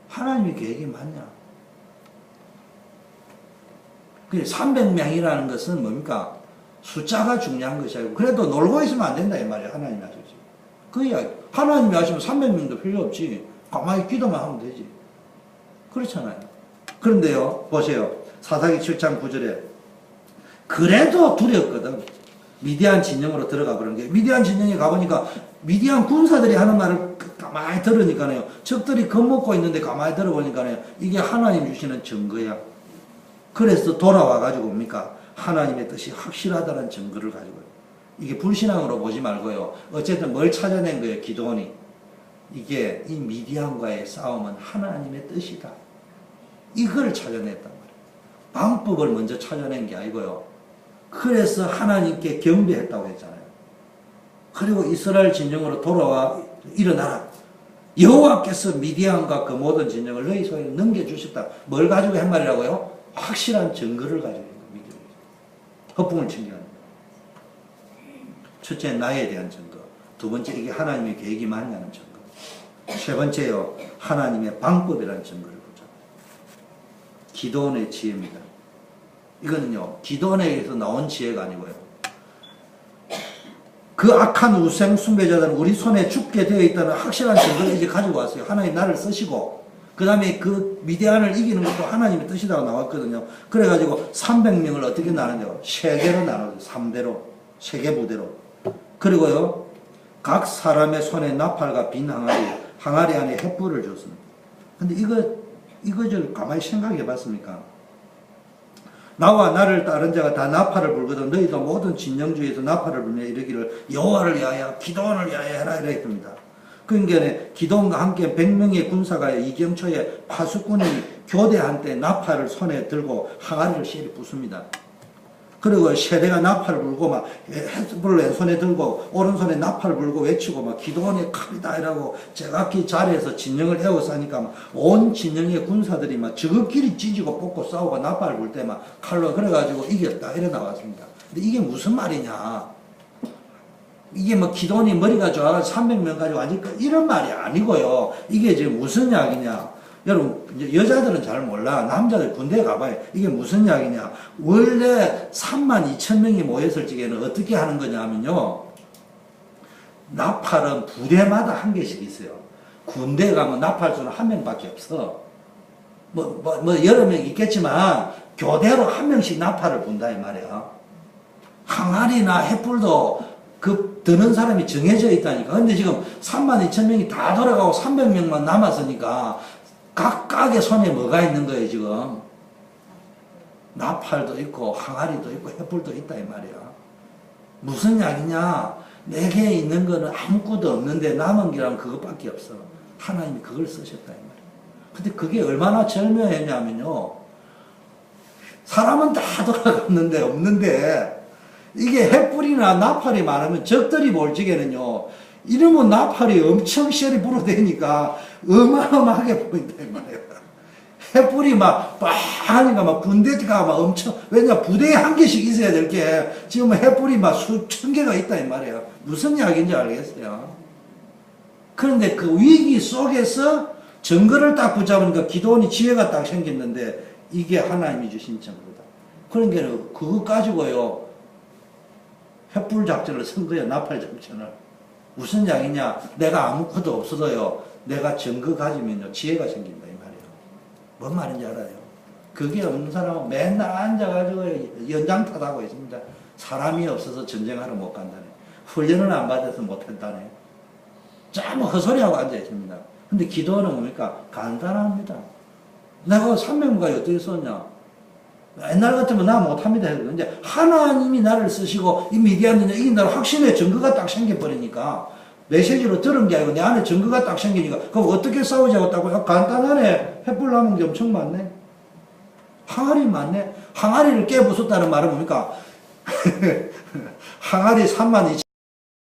하나님의 계획이 맞냐? 300명이라는 것은 뭡니까? 숫자가 중요한 것이 아니고, 그래도 놀고 있으면 안 된다, 이 말이에요. 하나님이 하셨지. 그 이야기. 하나님이 하시면 300명도 필요 없지. 가만히 기도만 하면 되지. 그렇잖아요. 그런데요, 보세요. 사사기 7장 9절에. 그래도 두렵거든. 미디안 진영으로 들어가 버린 게. 미디안 진영에 가보니까 미디안 군사들이 하는 말을 가만히 들으니까요. 적들이 겁먹고 있는데 가만히 들어보니까요. 이게 하나님 주시는 증거야. 그래서 돌아와가지고 뭡니까? 하나님의 뜻이 확실하다는 증거를 가지고요. 이게 불신앙으로 보지 말고요. 어쨌든 뭘 찾아낸 거예요, 기도원이. 이게 이 미디안과의 싸움은 하나님의 뜻이다. 이걸 찾아냈단 말이에요. 방법을 먼저 찾아낸 게 아니고요. 그래서 하나님께 경배했다고 했잖아요. 그리고 이스라엘 진영으로 돌아와 일어나라. 여호와께서 미디안과 그 모든 진영을 너희 손에 넘겨주셨다. 뭘 가지고 한 말이라고요? 확실한 증거를 가지고 있는 거예요. 허풍을 챙겨하는 거예요. 첫째, 나에 대한 증거. 두 번째, 이게 하나님의 계획이 맞냐는 증거. 세 번째요, 하나님의 방법이라는 증거를 보자. 기도원의 지혜입니다. 이거는요, 기도원에게서 나온 지혜가 아니고요. 그 악한 우상 숭배자들은 우리 손에 죽게 되어 있다는 확실한 증거를 이제 가지고 왔어요. 하나님 나를 쓰시고, 그 다음에 그 미디안을 이기는 것도 하나님의 뜻이라고 나왔거든요. 그래가지고 300명을 어떻게 나누냐고. 3개로 나눠요. 3대로. 3개 부대로. 그리고요, 각 사람의 손에 나팔과 빈 항아리 안에 횃불을 줬습니다. 근데 이거 가만히 생각해 봤습니까? 나와 나를 따른 자가 다 나팔을 불거든 너희도 모든 진영주에서 나팔을 불며 이르기를 여호와를 위하여 기도원을 위하여 해라 이랬습니다. 그러니까 기도원과 함께 100명의 군사가 이경초에 파수꾼이 교대한 때 나팔을 손에 들고 항아리를 시리 부숩니다. 그리고 세대가 나팔을 불고 막 햇불을 왼손에 들고 오른손에 나팔을 불고 외치고 막 기도원의 칼이다 이라고 제각기 자리에서 진영을 에워싸 하니까 막 온 진영의 군사들이 막 저것끼리 찢고 뽑고 싸우고 나팔을 불 때 막 칼로 그래가지고 이겼다 이래 나왔습니다. 근데 이게 무슨 말이냐? 이게 뭐 기도원이 머리가 좋아가지고 300명 가지고 완전 이런 말이 아니고요. 이게 지금 무슨 이야기냐? 여러분, 여자들은 잘 몰라. 남자들 군대 가봐요. 이게 무슨 이야기냐. 원래 32,000명이 모였을 적에는 어떻게 하는 거냐 하면요. 나팔은 부대마다 한 개씩 있어요. 군대 가면 나팔수는 한 명밖에 없어. 여러 명 있겠지만, 교대로 한 명씩 나팔을 분다, 이 말이야. 항아리나 횃불도 드는 사람이 정해져 있다니까. 근데 지금 32,000명이 다 돌아가고 300명만 남았으니까, 각각의 손에 뭐가 있는 거예요, 지금? 나팔도 있고, 항아리도 있고, 횃불도 있다, 이 말이야. 무슨 이야기냐? 내게 있는 거는 아무것도 없는데 남은 게란 그것밖에 없어. 하나님이 그걸 쓰셨다, 이 말이야. 근데 그게 얼마나 절묘했냐면요. 사람은 다 돌아갔는데, 없는데, 이게 횃불이나 나팔이 많으면 적들이 볼 적에는요, 이러면 나팔이 엄청 쉘이 불어대니까 어마어마하게 보인다 이 말이에요. 횃불이 막 하니까 막 군대가 막 엄청, 왜냐 부대에 한 개씩 있어야 될 게 지금 횃불이 막 수천 개가 있다 이 말이에요. 무슨 이야기인지 알겠어요? 그런데 그 위기 속에서 증거를 딱 붙잡으니까 기도원이 지혜가 딱 생겼는데 이게 하나님이 주신 증거다. 그러니까 그거 가지고요 횃불 작전을 쓴 거예요. 나팔 작전을. 무슨 이야기냐? 내가 아무것도 없어도요. 내가 증거 가지면요. 지혜가 생긴다 이 말이에요. 뭔 말인지 알아요? 그게 없는 사람은 맨날 앉아가지고 연장타하고 있습니다. 사람이 없어서 전쟁하러 못 간다네. 훈련을 안 받아서 못했다네. 참 헛소리하고 앉아 있습니다. 근데 기도는 뭡니까? 간단합니다. 내가 산명가에 어떻게 썼냐? 옛날 같으면 나 못합니다 해도 이제 하나님이 나를 쓰시고 이 미디안은 이긴다는 확신의 증거가 딱 생겨버리니까 메시지로 들은 게 아니고 내 안에 증거가 딱 생기니까 그럼 어떻게 싸우자고 따고 간단하네. 횃불 남은 게 엄청 많네. 항아리 많네. 항아리를 깨부쉈다는 말은 뭡니까? 항아리 32,000